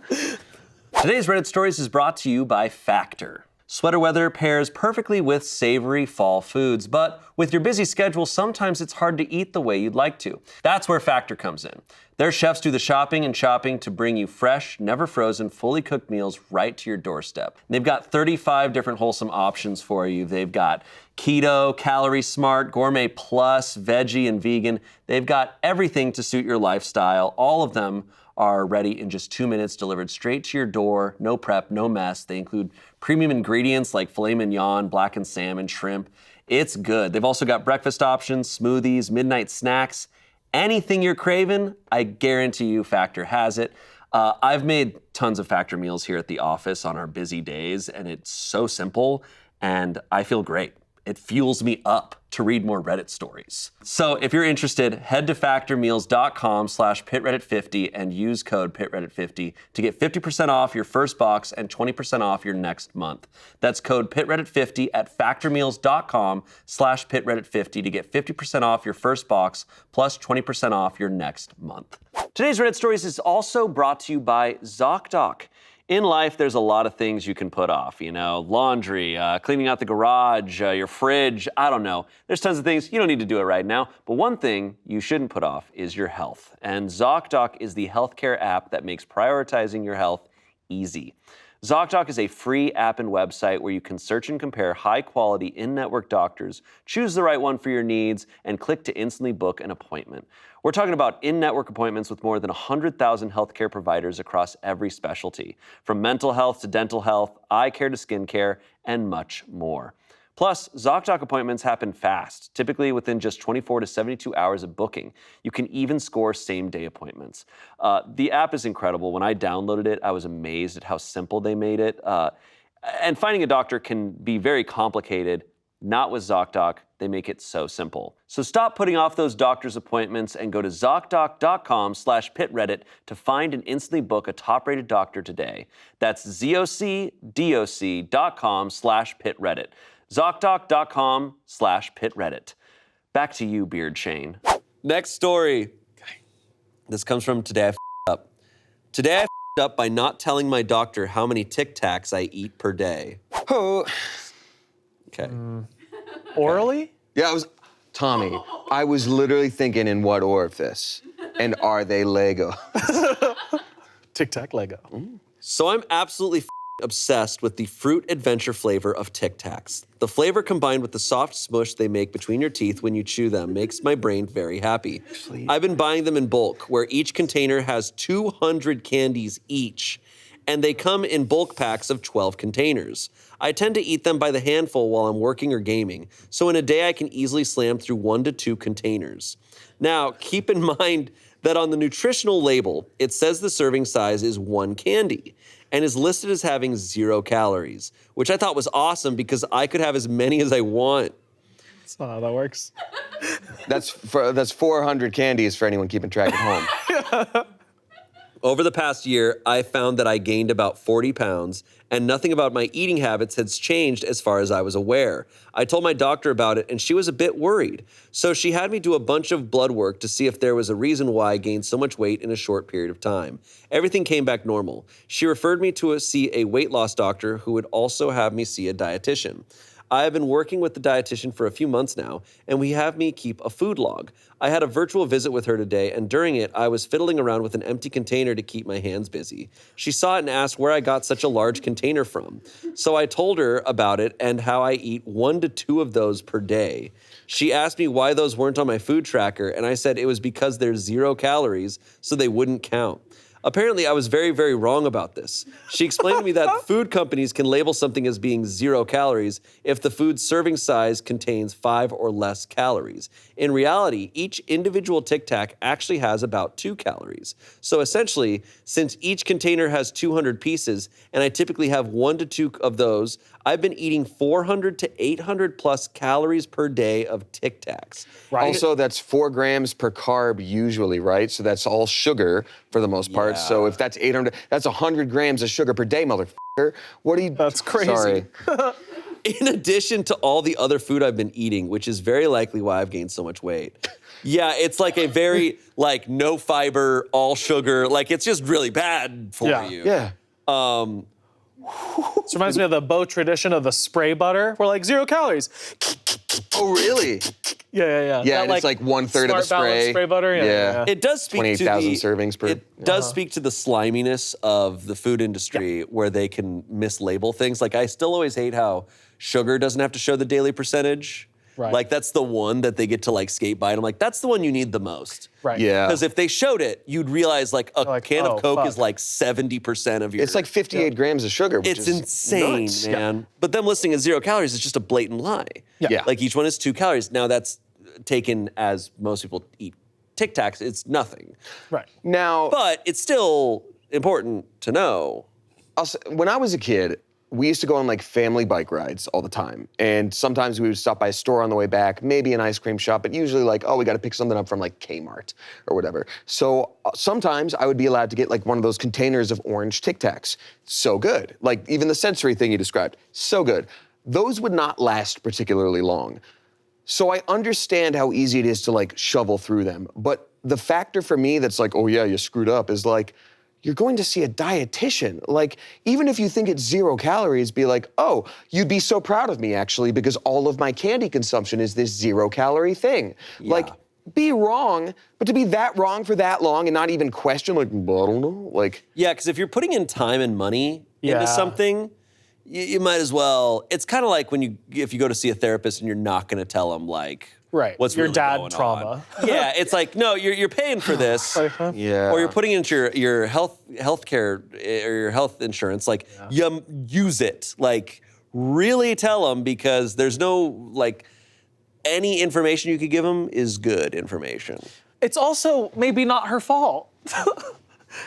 Today's Reddit Stories is brought to you by Factor. Sweater weather pairs perfectly with savory fall foods, but with your busy schedule, sometimes it's hard to eat the way you'd like to. That's where Factor comes in. Their chefs do the shopping and chopping to bring you fresh, never frozen, fully cooked meals right to your doorstep. They've got 35 different wholesome options for you. They've got keto, calorie smart, gourmet plus, veggie, and vegan. They've got everything to suit your lifestyle. All of them are ready in just 2 minutes, delivered straight to your door. No prep, no mess. They include premium ingredients like filet mignon, blackened salmon, shrimp. It's good. They've also got breakfast options, smoothies, midnight snacks. Anything you're craving, I guarantee you Factor has it. I've made tons of Factor meals here at the office on our busy days, and it's so simple, and I feel great. It fuels me up to read more Reddit stories. So if you're interested, head to factormeals.com/pitreddit50 and use code pitreddit50 to get 50% off your first box and 20% off your next month. That's code pitreddit50 at factormeals.com/pitreddit50 to get 50% off your first box plus 20% off your next month. Today's Reddit Stories is also brought to you by ZocDoc. In life, there's a lot of things you can put off, laundry, cleaning out the garage, your fridge, I don't know. There's tons of things, you don't need to do it right now, but one thing you shouldn't put off is your health. And ZocDoc is the healthcare app that makes prioritizing your health easy. ZocDoc is a free app and website where you can search and compare high-quality in-network doctors, choose the right one for your needs, and click to instantly book an appointment. We're talking about in-network appointments with more than 100,000 healthcare providers across every specialty, from mental health to dental health, eye care to skin care, and much more. Plus, ZocDoc appointments happen fast, typically within just 24 to 72 hours of booking. You can even score same-day appointments. The app is incredible. When I downloaded it, I was amazed at how simple they made it. And finding a doctor can be very complicated. Not with ZocDoc. They make it so simple. So stop putting off those doctor's appointments and go to ZocDoc.com/pitreddit to find and instantly book a top-rated doctor today. That's ZocDoc.com/pitreddit. ZocDoc.com/pitreddit. Back to you, Beard Shane. Next story. This comes from Today I F***ed Up. Today I f***ed up by not telling my doctor how many Tic Tacs I eat per day. Oh. Okay. Orally? Yeah, Tommy, I was literally thinking in what orifice? And are they Lego? Tic Tac Lego. So I'm absolutely obsessed with the fruit adventure flavor of Tic Tacs. The flavor combined with the soft smush they make between your teeth when you chew them makes my brain very happy. I've been buying them in bulk, where each container has 200 candies each, and they come in bulk packs of 12 containers. I tend to eat them by the handful while I'm working or gaming, so in a day I can easily slam through 1 to 2 containers. Now, keep in mind that on the nutritional label, it says the serving size is 1 candy and is listed as having 0 calories, which I thought was awesome because I could have as many as I want. That's not how that works. That's 400 candies for anyone keeping track at home. Over the past year, I found that I gained about 40 pounds, and nothing about my eating habits has changed as far as I was aware. I told my doctor about it, and she was a bit worried. So she had me do a bunch of blood work to see if there was a reason why I gained so much weight in a short period of time. Everything came back normal. She referred me to see a weight loss doctor who would also have me see a dietitian. I have been working with the dietitian for a few months now, and we have me keep a food log. I had a virtual visit with her today, and during it, I was fiddling around with an empty container to keep my hands busy. She saw it and asked where I got such a large container from. So I told her about it and how I eat 1 to 2 of those per day. She asked me why those weren't on my food tracker, and I said it was because there's 0 calories, so they wouldn't count. Apparently, I was very, very wrong about this. She explained to me that food companies can label something as being 0 calories if the food's serving size contains 5 or less calories. In reality, each individual Tic Tac actually has about 2 calories. So essentially, since each container has 200 pieces, and I typically have 1 to 2 of those, I've been eating 400 to 800 plus calories per day of Tic Tacs. Right. Also, that's 4 grams per carb usually, right? So that's all sugar for the most part. So if that's 800, that's 100 grams of sugar per day, motherfucker. What are you? That's crazy. Sorry. In addition to all the other food I've been eating, which is very likely why I've gained so much weight. Yeah, it's like a very, like, no fiber, all sugar. Like, it's just really bad for you. Yeah. This reminds me of the Beau tradition of the spray butter. We're like 0 calories. Oh, really? Yeah. Yeah, That, and it's like 1/3 of the Smart Balance spray. spray butter. Yeah. It does speak to 28,000 the servings per. It does speak to the sliminess of the food industry where they can mislabel things. Like, I still always hate how sugar doesn't have to show the daily percentage. Right. Like, that's the one that they get to, like, skate by. And I'm like, that's the one you need the most. Right. Yeah. Because if they showed it, you'd realize, like, a Like, can oh, of Coke fuck. is like 70% of your... It's like 58 grams of sugar, which It's is insane, nuts. man. But them listing as 0 calories is just a blatant lie. Yeah. Like, each one is 2 calories. Now, that's taken as most people eat Tic Tacs. It's nothing. Right. Now, But it's still important to know. when I was a kid, we used to go on like family bike rides all the time. And sometimes we would stop by a store on the way back, maybe an ice cream shop, but usually like, oh, we got to pick something up from like Kmart or whatever. So sometimes I would be allowed to get like one of those containers of orange Tic Tacs. So good. Like even the sensory thing you described, so good. Those would not last particularly long. So I understand how easy it is to like shovel through them. But the factor for me that's like, oh yeah, you screwed up is like, you're going to see a dietitian. Like, even if you think it's 0 calories, be like, oh, you'd be so proud of me actually because all of my candy consumption is this 0 calorie thing. Like, be wrong, but to be that wrong for that long and not even question, like, well, I don't know, like. Yeah, because if you're putting in time and money into something, you might as well. It's kind of like if you go to see a therapist and you're not going to tell them like, Right. what's your really dad going trauma. on. Yeah, it's like, no, you're paying for this. Yeah. Or you're putting it into your health care or your health insurance. Like, you use it. Like, really tell them because there's no, like, any information you could give them is good information. It's also maybe not her fault.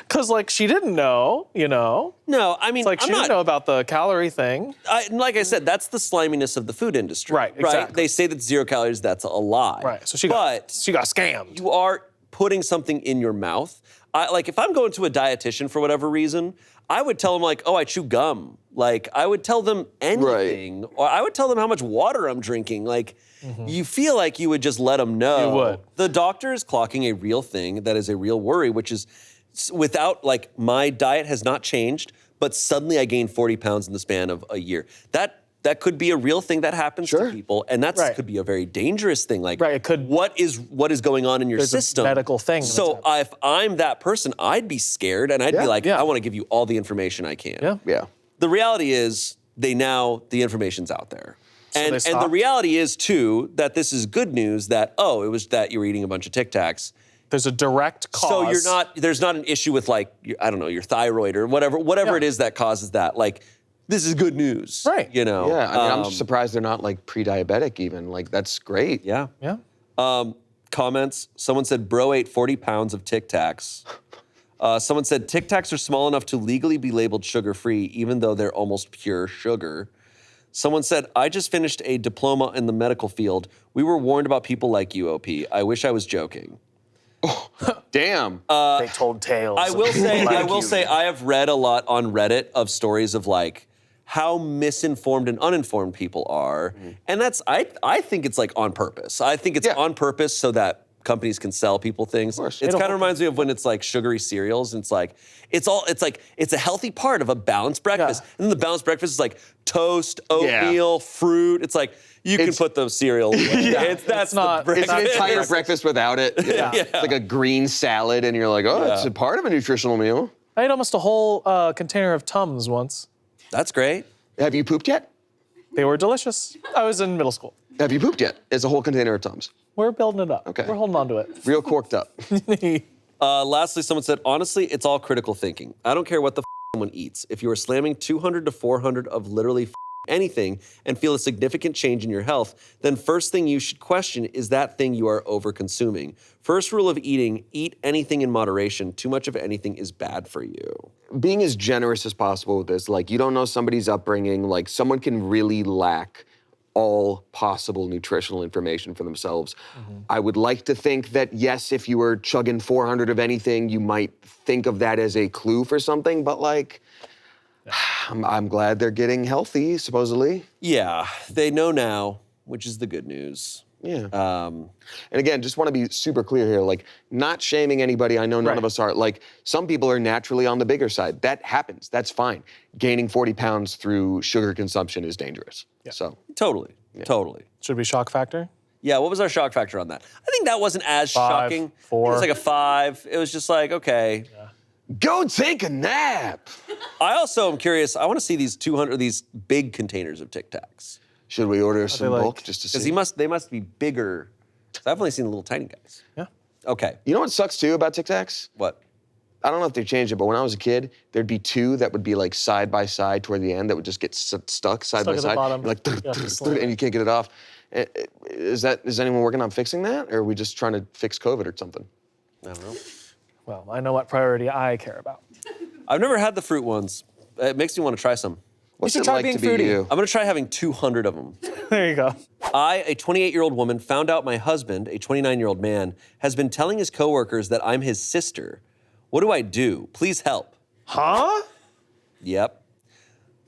Because, like, she didn't know, you know? No, I mean, It's like she didn't know about the calorie thing. Like I said, that's the sliminess of the food industry. Right, exactly. They say that 0 calories, that's a lie. Right, so she got scammed. You are putting something in your mouth. Like, if I'm going to a dietitian for whatever reason, I would tell them, like, oh, I chew gum. Like, I would tell them anything. Or I would tell them how much water I'm drinking. Like, you feel like you would just let them know. You would. The doctor is clocking a real thing that is a real worry, which is without, like, my diet has not changed, but suddenly I gained 40 pounds in the span of a year. That could be a real thing that happens to people, and that could be a very dangerous thing. Like, it could. What is going on in your system? A medical thing. So if I'm that person, I'd be scared, and I'd be like, I want to give you all the information I can. Yeah. The reality is, the information's out there. And they the reality is, too, that this is good news that, it was that you were eating a bunch of Tic Tacs. There's a direct cause. So there's not an issue with, like, I don't know, your thyroid or whatever it is that causes that. Like, this is good news. Right. You know? Yeah, I mean, I'm surprised they're not like pre-diabetic even. Like, that's great. Yeah. Yeah. Comments. Someone said, bro ate 40 pounds of Tic Tacs. Someone said, Tic Tacs are small enough to legally be labeled sugar-free, even though they're almost pure sugar. Someone said, I just finished a diploma in the medical field. We were warned about people like you, OP. I wish I was joking. Damn. They told tales. I will say, I have read a lot on Reddit of stories of, like, how misinformed and uninformed people are. And I think it's, like, on purpose. I think it's on purpose so that companies can sell people things. It kind of reminds me of when it's like sugary cereals, and it's like it's a healthy part of a balanced breakfast. And then the balanced breakfast is like toast, oatmeal, fruit. It's like you can put the cereal away. That's not It's an entire breakfast without it. It's like a green salad, and you're like, it's a part of a nutritional meal. I ate almost a whole container of Tums once. That's great. Have you pooped yet? They were delicious. I was in middle school. Have you pooped yet? It's a whole container of Tums. We're building it up. Okay. We're holding on to it. Real corked up. Lastly, someone said, honestly, it's all critical thinking. I don't care what the someone eats. If you are slamming 200 to 400 of literally anything and feel a significant change in your health, then first thing you should question is that thing you are over-consuming. First rule of eating, eat anything in moderation. Too much of anything is bad for you. Being as generous as possible with this, like you don't know somebody's upbringing, like someone can really lack all possible nutritional information for themselves. I would like to think that, yes, if you were chugging 400 of anything, you might think of that as a clue for something, but like, I'm glad they're getting healthy, supposedly. Yeah, they know now, which is the good news. Yeah. And again, just want to be super clear here, like not shaming anybody. I know none of us are. Like some people are naturally on the bigger side. That happens. That's fine. Gaining 40 pounds through sugar consumption is dangerous. Yeah. So Totally. Should we shock factor? Yeah, what was our shock factor on that? I think that wasn't as 5, shocking. 4. It was like a 5. It was just like, okay. Yeah. go take a nap. I also am curious. I want to see these big containers of Tic Tacs. Should we order some like- bulk just to see? Because they must be bigger. 'Cause I've only seen the little tiny guys. Yeah. Okay. You know what sucks too about Tic Tacs? What? I don't know if they changed it, but when I was a kid, there'd be 2 that would be like side by side toward the end that would just get stuck side by at the side. bottom. You're like, You have to slide and you can't get it off. Is anyone working on fixing that? Or are we just trying to fix COVID or something? I don't know. Well, I know what priority I care about. I've never had the fruit ones. It makes me want to try some. What's should it try like being to be foodie. you? I'm going to try having 200 of them. There you go. I, a 28-year-old woman, found out my husband, a 29-year-old man, has been telling his coworkers that I'm his sister. What do I do? Please help. Huh? Yep.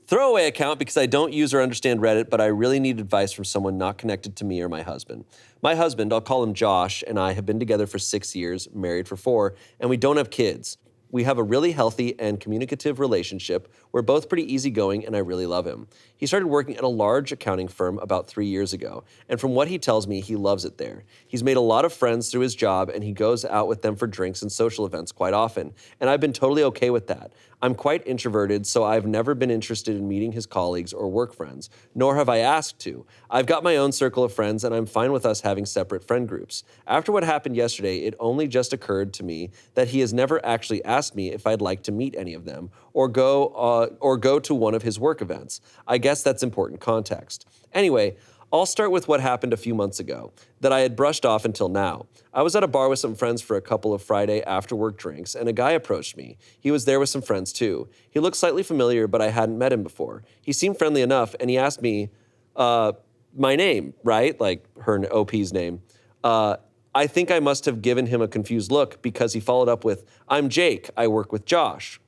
Throwaway account because I don't use or understand Reddit, but I really need advice from someone not connected to me or my husband. My husband, I'll call him Josh, and I have been together for 6 years, married for 4, and we don't have kids. We have a really healthy and communicative relationship. We're both pretty easygoing, and I really love him. He started working at a large accounting firm about 3 years ago, and from what he tells me, he loves it there. He's made a lot of friends through his job, and he goes out with them for drinks and social events quite often, and I've been totally okay with that. I'm quite introverted, so I've never been interested in meeting his colleagues or work friends, nor have I asked to. I've got my own circle of friends, and I'm fine with us having separate friend groups. After what happened yesterday, it only just occurred to me that he has never actually asked me if I'd like to meet any of them or go to one of his work events. I guess that's important context. Anyway, I'll start with what happened a few months ago that I had brushed off until now. I was at a bar with some friends for a couple of Friday after work drinks, and a guy approached me. He was there with some friends too. He looked slightly familiar, but I hadn't met him before. He seemed friendly enough, and he asked me, my name, right? Like her OP's name. I think I must have given him a confused look because he followed up with, I'm Jake, I work with Josh.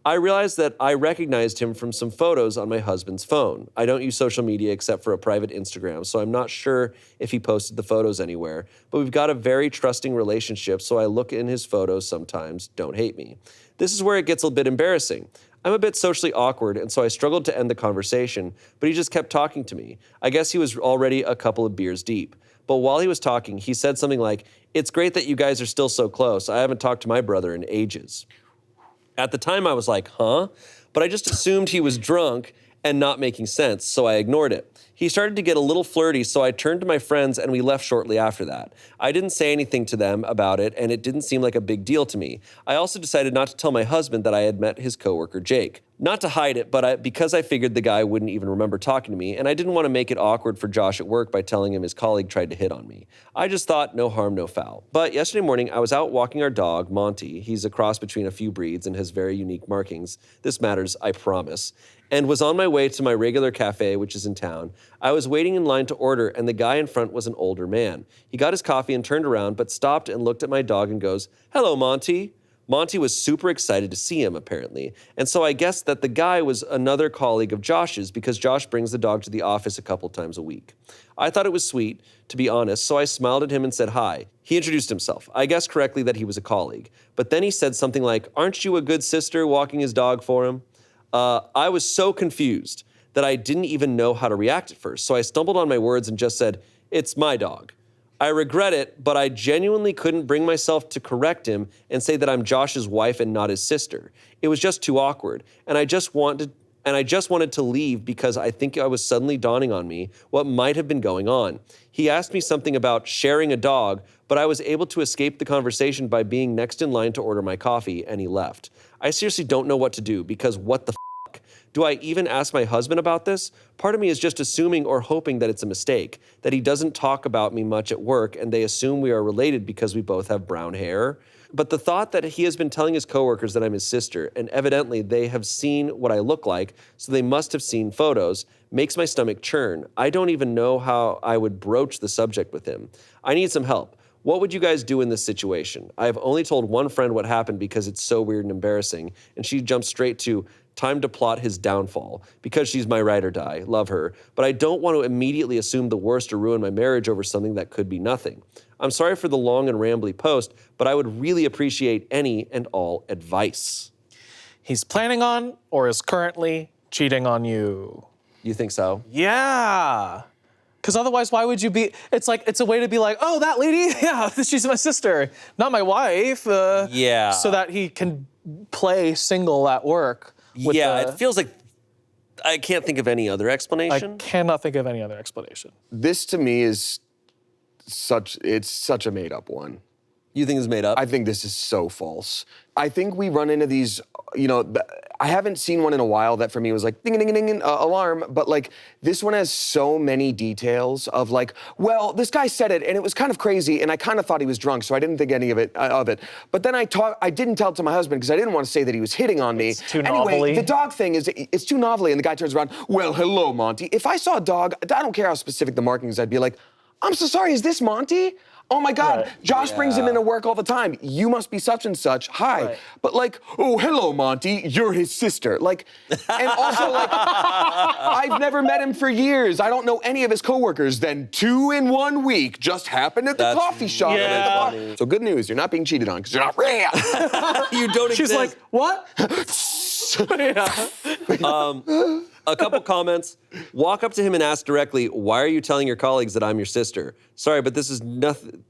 I realized that I recognized him from some photos on my husband's phone. I don't use social media except for a private Instagram, so I'm not sure if he posted the photos anywhere, but we've got a very trusting relationship, so I look in his photos sometimes, don't hate me. This is where it gets a bit embarrassing. I'm a bit socially awkward, and so I struggled to end the conversation, but he just kept talking to me. I guess he was already a couple of beers deep. But while he was talking, he said something like, it's great that you guys are still so close. I haven't talked to my brother in ages. At the time, I was like, huh? But I just assumed he was drunk and not making sense, so I ignored it. He started to get a little flirty, so I turned to my friends and we left shortly after that. I didn't say anything to them about it, and it didn't seem like a big deal to me. I also decided not to tell my husband that I had met his coworker, Jake. Not to hide it, but because I figured the guy wouldn't even remember talking to me, and I didn't want to make it awkward for Josh at work by telling him his colleague tried to hit on me. I just thought, no harm, no foul. But yesterday morning, I was out walking our dog, Monty. He's a cross between a few breeds and has very unique markings. This matters, I promise. And was on my way to my regular cafe, which is in town. I was waiting in line to order, and the guy in front was an older man. He got his coffee and turned around, but stopped and looked at my dog and goes, hello, Monty. Monty was super excited to see him, apparently. And so I guessed that the guy was another colleague of Josh's because Josh brings the dog to the office a couple times a week. I thought it was sweet, to be honest, so I smiled at him and said hi. He introduced himself. I guessed correctly that he was a colleague. But then he said something like, aren't you a good sister walking his dog for him? I was so confused that I didn't even know how to react at first, so I stumbled on my words and just said, it's my dog. I regret it, but I genuinely couldn't bring myself to correct him and say that I'm Josh's wife and not his sister. It was just too awkward, and I just wanted and I just wanted to leave because I think I was suddenly dawning on me what might have been going on. He asked me something about sharing a dog, but I was able to escape the conversation by being next in line to order my coffee, and he left. I seriously don't know what to do because what the f***? Do I even ask my husband about this? Part of me is just assuming or hoping that it's a mistake, that he doesn't talk about me much at work and they assume we are related because we both have brown hair. But the thought that he has been telling his coworkers that I'm his sister, and evidently they have seen what I look like, so they must have seen photos, makes my stomach churn. I don't even know how I would broach the subject with him. I need some help. What would you guys do in this situation? I have only told one friend what happened because it's so weird and embarrassing, and she jumped straight to time to plot his downfall, because she's my ride or die, love her, but I don't want to immediately assume the worst or ruin my marriage over something that could be nothing. I'm sorry for the long and rambly post, but I would really appreciate any and all advice. He's planning on or is currently cheating on you. You think so? Yeah. Because otherwise, why would you be? It's like, it's a way to be like, oh, that lady, yeah, she's my sister, not my wife. Yeah. So that he can play single at work. It feels like I can't think of any other explanation. I cannot think of any other explanation. This to me is such a made up one. You think it's made up? I think this is so false. I think we run into these, I haven't seen one in a while that for me was like ding ding ding alarm, but like this one has so many details of like, well, this guy said it and it was kind of crazy and I kind of thought he was drunk, so I didn't think any of it. But then I didn't tell it to my husband because I didn't want to say that he was hitting on me. It's too anyway, novelly. the dog thing it's too novelly, and the guy turns around, well, hello, Monty. If I saw a dog, I don't care how specific the marking is, I'd be like, I'm so sorry, is this Monty? Oh my God, Right. Josh brings him into work all the time. You must be such and such. Hi. Right. But like, oh, hello, Monty. You're his sister. Like, and also like, I've never met him for years. I don't know any of his coworkers. Then 2 in 1 week just happened at the That's coffee shop. really funny. So good news, you're not being cheated on because you're not real. You don't She's exist. like, what? A couple comments. Walk up to him and ask directly, why are you telling your colleagues that I'm your sister? Sorry, but this is nothing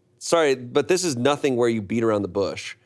where you beat around the bush.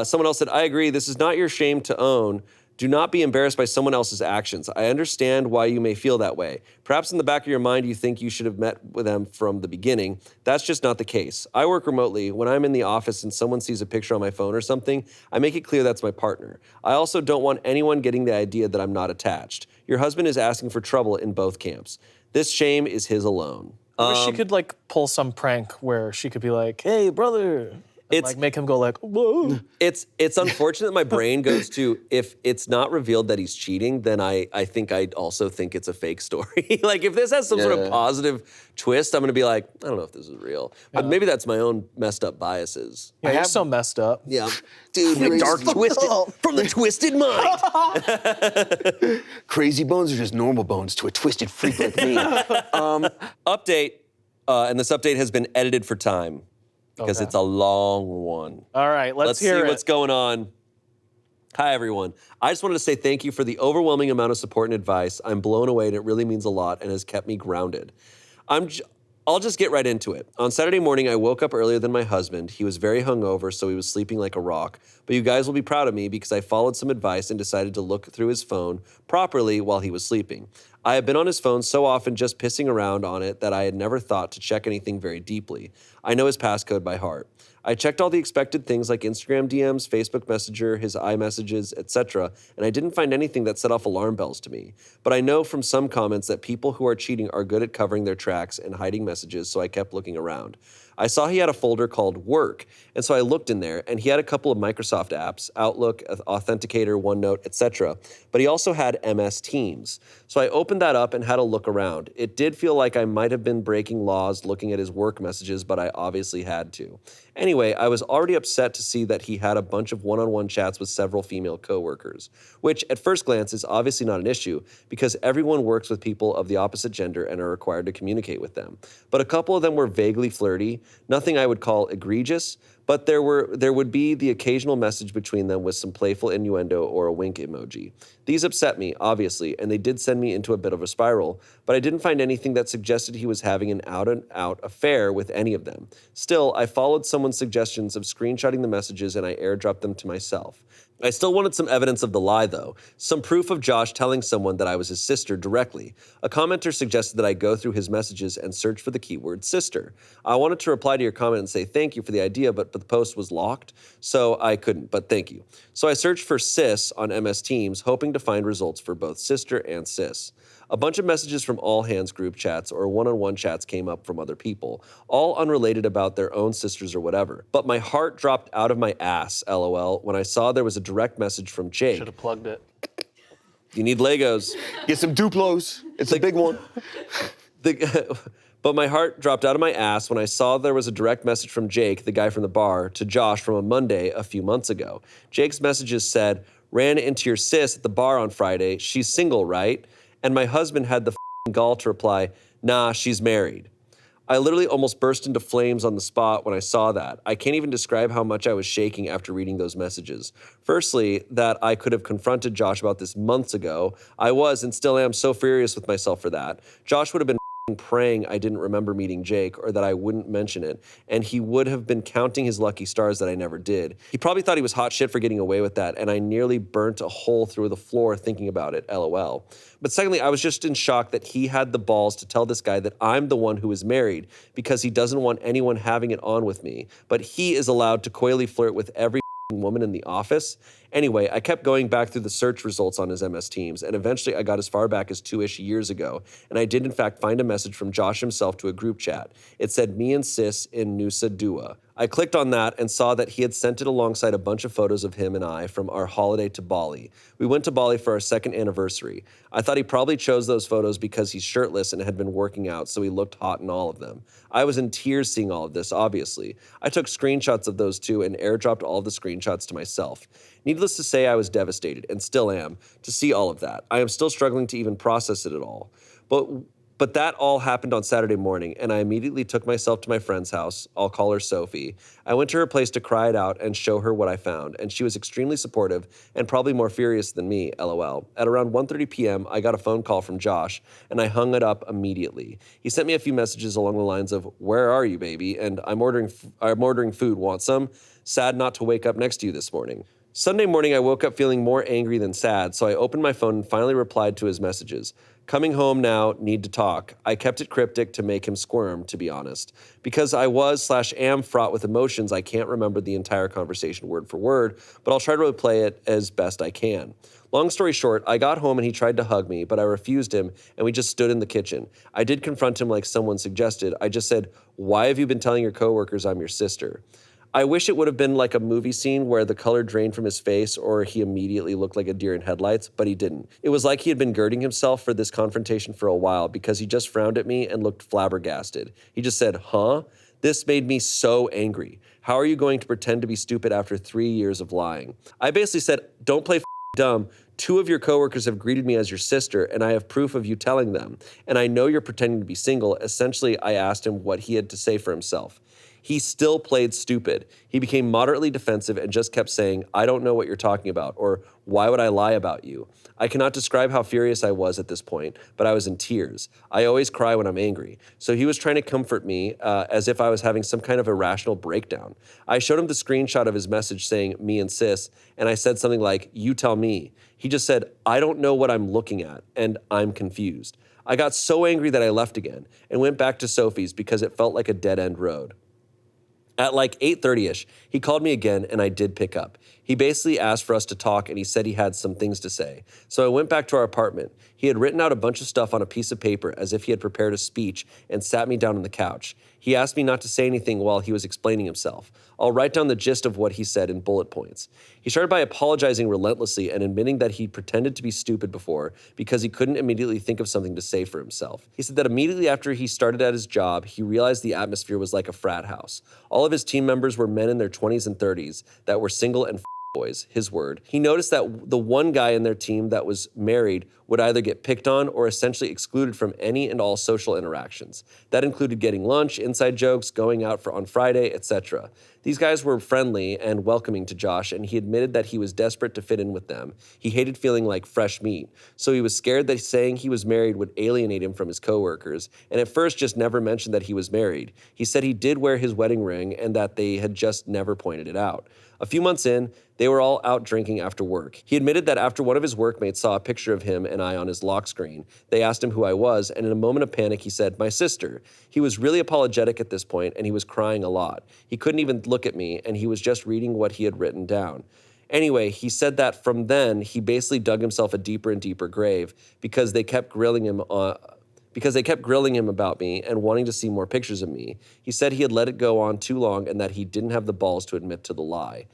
Someone else said, I agree, this is not your shame to own. Do not be embarrassed by someone else's actions. I understand why you may feel that way. Perhaps in the back of your mind, you think you should have met with them from the beginning. That's just not the case. I work remotely. When I'm in the office and someone sees a picture on my phone or something, I make it clear that's my partner. I also don't want anyone getting the idea that I'm not attached. Your husband is asking for trouble in both camps. This shame is his alone. Or she could like pull some prank where she could be like, hey, brother. And, like make him go like, whoa. It's unfortunate that my brain goes to, if it's not revealed that he's cheating, then I think I'd also think it's a fake story. Like if this has some sort of positive twist, I'm gonna be like, I don't know if this is real. But maybe that's my own messed up biases. Yeah, you're so messed up. Yeah. Dude, you're dark twisted from the twisted mind. Crazy bones are just normal bones to a twisted freak like me. Update, and this update has been edited for time because it's a long one. All right, let's hear see it. what's going on. Hi, everyone. I just wanted to say thank you for the overwhelming amount of support and advice. I'm blown away, and it really means a lot and has kept me grounded. I'll just get right into it. On Saturday morning, I woke up earlier than my husband. He was very hungover, so he was sleeping like a rock. But you guys will be proud of me because I followed some advice and decided to look through his phone properly while he was sleeping. I have been on his phone so often just pissing around on it that I had never thought to check anything very deeply. I know his passcode by heart. I checked all the expected things like Instagram DMs, Facebook Messenger, his iMessages, etc., and I didn't find anything that set off alarm bells to me. But I know from some comments that people who are cheating are good at covering their tracks and hiding messages, so I kept looking around. I saw he had a folder called Work, and so I looked in there, and he had a couple of Microsoft apps, Outlook, Authenticator, OneNote, etc., but he also had MS Teams. So I opened that up and had a look around. It did feel like I might have been breaking laws looking at his work messages, but I obviously had to. Anyway, I was already upset to see that he had a bunch of one-on-one chats with several female coworkers, which at first glance is obviously not an issue because everyone works with people of the opposite gender and are required to communicate with them. But a couple of them were vaguely flirty, nothing I would call egregious, But there would be the occasional message between them with some playful innuendo or a wink emoji. These upset me, obviously, and they did send me into a bit of a spiral, but I didn't find anything that suggested he was having an out-and-out affair with any of them. Still, I followed someone's suggestions of screenshotting the messages and I airdropped them to myself. I still wanted some evidence of the lie, though. Some proof of Josh telling someone that I was his sister directly. A commenter suggested that I go through his messages and search for the keyword sister. I wanted to reply to your comment and say thank you for the idea, but the post was locked, so I couldn't, but thank you. So I searched for sis on MS Teams, hoping to find results for both sister and sis. A bunch of messages from all hands group chats or one-on-one chats came up from other people, all unrelated about their own sisters or whatever. But my heart dropped out of my ass, LOL, when I saw there was a direct message from Jake. Should have plugged it. You need Legos. Get some Duplos. It's a big one. But my heart dropped out of my ass when I saw there was a direct message from Jake, the guy from the bar, to Josh from a Monday a few months ago. Jake's messages said, ran into your sis at the bar on Friday. She's single, right? And my husband had the gall to reply, nah, she's married. I literally almost burst into flames on the spot when I saw that. I can't even describe how much I was shaking after reading those messages. Firstly, that I could have confronted Josh about this months ago. I was and still am so furious with myself for that. Josh would have been praying I didn't remember meeting Jake or that I wouldn't mention it, and he would have been counting his lucky stars that I never did. He probably thought he was hot shit for getting away with that, and I nearly burnt a hole through the floor thinking about it, LOL. But secondly, I was just in shock that he had the balls to tell this guy that I'm the one who is married because he doesn't want anyone having it on with me, but he is allowed to coyly flirt with every woman in the office. Anyway, I kept going back through the search results on his MS Teams, and eventually I got as far back as 2-ish years ago, and I did in fact find a message from Josh himself to a group chat. It said, me and sis in Nusa Dua. I clicked on that and saw that he had sent it alongside a bunch of photos of him and I from our holiday to Bali. We went to Bali for our second anniversary. I thought he probably chose those photos because he's shirtless and had been working out, so he looked hot in all of them. I was in tears seeing all of this, obviously. I took screenshots of those too and airdropped all of the screenshots to myself. Needless to say, I was devastated, and still am, to see all of that. I am still struggling to even process it at all. But that all happened on Saturday morning, and I immediately took myself to my friend's house. I'll call her Sophie. I went to her place to cry it out and show her what I found, and she was extremely supportive and probably more furious than me, LOL. At around 1:30 p.m., I got a phone call from Josh, and I hung it up immediately. He sent me a few messages along the lines of, where are you, baby? And I'm ordering food, want some? Sad not to wake up next to you this morning. Sunday morning, I woke up feeling more angry than sad, so I opened my phone and finally replied to his messages. Coming home now, need to talk. I kept it cryptic to make him squirm, to be honest. Because I was/am fraught with emotions, I can't remember the entire conversation word for word, but I'll try to replay it as best I can. Long story short, I got home and he tried to hug me, but I refused him and we just stood in the kitchen. I did confront him like someone suggested. I just said, why have you been telling your coworkers I'm your sister? I wish it would have been like a movie scene where the color drained from his face or he immediately looked like a deer in headlights, but he didn't. It was like he had been girding himself for this confrontation for a while because he just frowned at me and looked flabbergasted. He just said, huh? This made me so angry. How are you going to pretend to be stupid after 3 years of lying? I basically said, don't play dumb. 2 of your coworkers have greeted me as your sister, and I have proof of you telling them. And I know you're pretending to be single. Essentially, I asked him what he had to say for himself. He still played stupid. He became moderately defensive and just kept saying, I don't know what you're talking about, or why would I lie about you? I cannot describe how furious I was at this point, but I was in tears. I always cry when I'm angry. So he was trying to comfort me as if I was having some kind of irrational breakdown. I showed him the screenshot of his message saying, me and sis, and I said something like, you tell me. He just said, I don't know what I'm looking at, and I'm confused. I got so angry that I left again and went back to Sophie's because it felt like a dead-end road. At like 8:30ish, he called me again and I did pick up. He basically asked for us to talk and he said he had some things to say. So I went back to our apartment. He had written out a bunch of stuff on a piece of paper as if he had prepared a speech and sat me down on the couch. He asked me not to say anything while he was explaining himself. I'll write down the gist of what he said in bullet points. He started by apologizing relentlessly and admitting that he pretended to be stupid before because he couldn't immediately think of something to say for himself. He said that immediately after he started at his job, he realized the atmosphere was like a frat house. All of his team members were men in their 20s and 30s that were single and boys, his word. He noticed that the one guy in their team that was married would either get picked on or essentially excluded from any and all social interactions. That included getting lunch, inside jokes, going out on Friday, etc. These guys were friendly and welcoming to Josh, and he admitted that he was desperate to fit in with them. He hated feeling like fresh meat, so he was scared that saying he was married would alienate him from his coworkers, and at first just never mentioned that he was married. He said he did wear his wedding ring and that they had just never pointed it out. A few months in, they were all out drinking after work. He admitted that after one of his workmates saw a picture of him and I on his lock screen, they asked him who I was, and in a moment of panic, he said, "My sister." He was really apologetic at this point, and he was crying a lot. He couldn't even look at me, and he was just reading what he had written down. Anyway, he said that from then, he basically dug himself a deeper and deeper grave because they kept grilling him about me and wanting to see more pictures of me. He said he had let it go on too long and that he didn't have the balls to admit to the lie.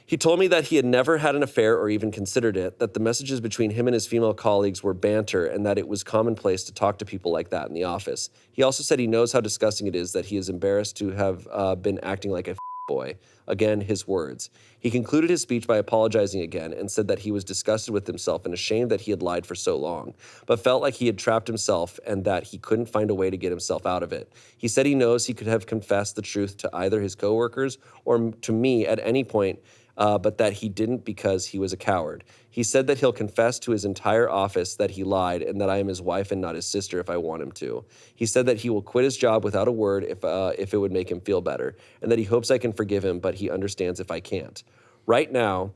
He told me that he had never had an affair or even considered it, that the messages between him and his female colleagues were banter, and that it was commonplace to talk to people like that in the office. He also said he knows how disgusting it is, that he is embarrassed to have been acting like a boy. Again, his words. He concluded his speech by apologizing again and said that he was disgusted with himself and ashamed that he had lied for so long, but felt like he had trapped himself and that he couldn't find a way to get himself out of it. He said he knows he could have confessed the truth to either his coworkers or to me at any point, but that he didn't because he was a coward. He said that he'll confess to his entire office that he lied and that I am his wife and not his sister if I want him to. He said that he will quit his job without a word if it would make him feel better, and that he hopes I can forgive him, but he understands if I can't. Right now,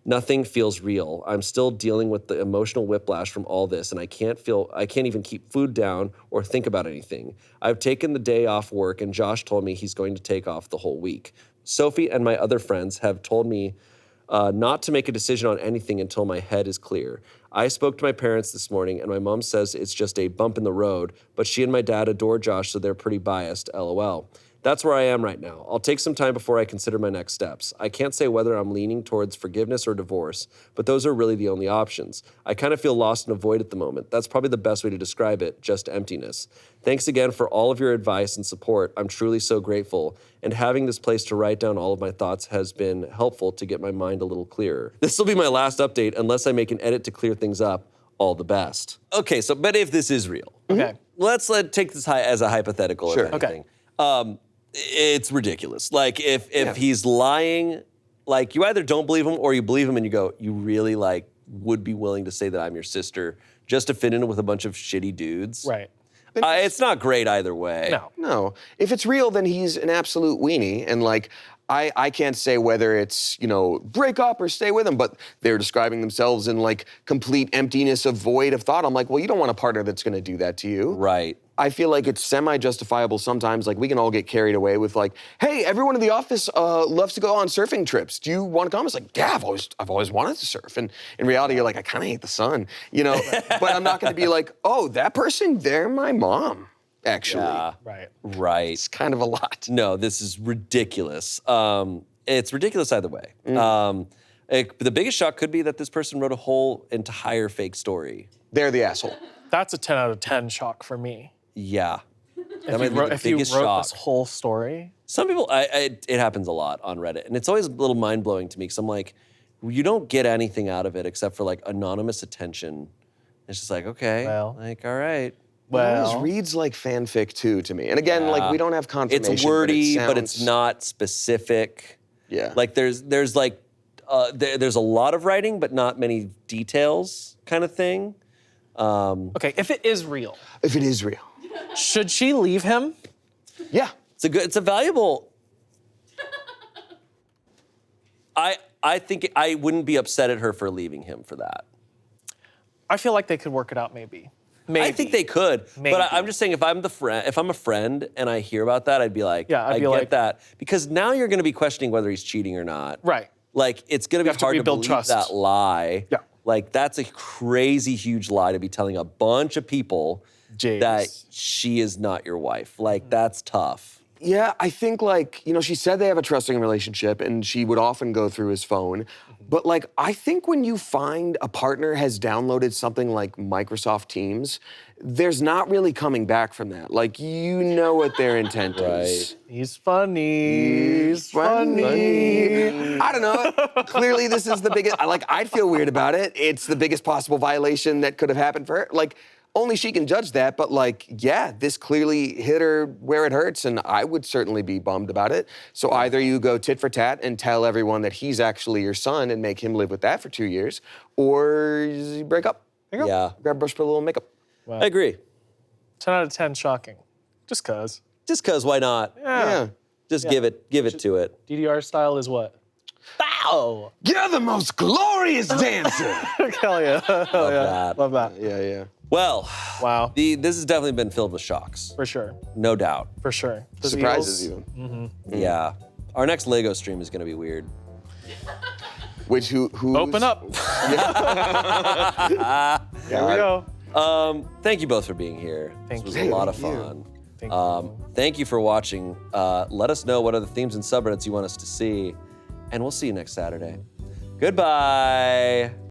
nothing feels real. I'm still dealing with the emotional whiplash from all this, and I can't even keep food down or think about anything. I've taken the day off work, and Josh told me he's going to take off the whole week. Sophie and my other friends have told me not to make a decision on anything until my head is clear. I spoke to my parents this morning, and my mom says it's just a bump in the road, but she and my dad adore Josh, so they're pretty biased, LOL. That's where I am right now. I'll take some time before I consider my next steps. I can't say whether I'm leaning towards forgiveness or divorce, but those are really the only options. I kind of feel lost in a void at the moment. That's probably the best way to describe it, just emptiness. Thanks again for all of your advice and support. I'm truly so grateful. And having this place to write down all of my thoughts has been helpful to get my mind a little clearer. This will be my last update unless I make an edit to clear things up. All the best. Okay, so but if this is real, Okay. let's take this as a hypothetical. Sure. If anything. It's ridiculous. Like if he's lying, like you either don't believe him or you believe him and you go, you really like would be willing to say that I'm your sister just to fit in with a bunch of shitty dudes. Right. It's not great either way. No. No. If it's real, then he's an absolute weenie. And like, I can't say whether it's, break up or stay with him, but they're describing themselves in like complete emptiness of void of thought. I'm like, well, you don't want a partner that's gonna do that to you. Right. I feel like it's semi-justifiable sometimes. Like we can all get carried away with like, hey, everyone in the office loves to go on surfing trips. Do you want to come? It's like, yeah, I've always wanted to surf. And in reality, you're like, I kind of hate the sun, But I'm not going to be like, oh, that person, they're my mom, actually. Yeah. Right. It's kind of a lot. No, this is ridiculous. It's ridiculous either way. The biggest shock could be that this person wrote a whole entire fake story. They're the asshole. That's a 10 out of 10 shock for me. Yeah. If you wrote this whole story. Some people, it happens a lot on Reddit, and it's always a little mind-blowing to me, because I'm like, you don't get anything out of it except for like anonymous attention. It's just like, okay, Well. like, all right. It almost reads like fanfic too to me. And again, like we don't have confirmation. It's wordy, but but it's not specific. Yeah. Like there's a lot of writing, but not many details kind of thing. Okay, if it is real, If it is real. should she leave him? Yeah. It's a valuable. I think I wouldn't be upset at her for leaving him for that. I feel like they could work it out maybe. I think they could, Maybe. but I'm just saying if I'm a friend and I hear about that, I'd be like, Yeah, I'd I be get like- that, because now you're going to be questioning whether he's cheating or not. Right. Like it's going to be have to hard to rebuild believe trust. that lie. Yeah. Like that's a crazy huge lie to be telling a bunch of people Jeez. that she is not your wife. Like that's tough. Yeah, I think like, she said they have a trusting relationship and she would often go through his phone. But like, I think when you find a partner has downloaded something like Microsoft Teams, there's not really coming back from that. Like, you know what their intent is. He's funny. He's funny. I don't know. Clearly, this is the biggest. I'd feel weird about it. It's the biggest possible violation that could have happened for her. Like, only she can judge that. But yeah, this clearly hit her where it hurts, and I would certainly be bummed about it. So either you go tit for tat and tell everyone that he's actually your son and make him live with that for 2 years, or you break up. Yeah. Grab a brush, put a little makeup. I agree. 10 out of 10, shocking. Just cause. Just cause, why not? Yeah. Just give it to it. DDR style is what? Bow! You're the most glorious dancer. Hell yeah. Hell yeah. that. Love that. Yeah. Well, Wow. this has definitely been filled with shocks. For sure. No doubt. For sure. The Surprises Eagles, even. Yeah. Our next Lego stream is gonna be weird. Which who's Open up. Here we go. Thank you both for being here. Thank This was you. a lot of Thank you. fun. Thank you. Thank you for watching. Let us know what other themes and subreddits you want us to see, and we'll see you next Saturday. Goodbye.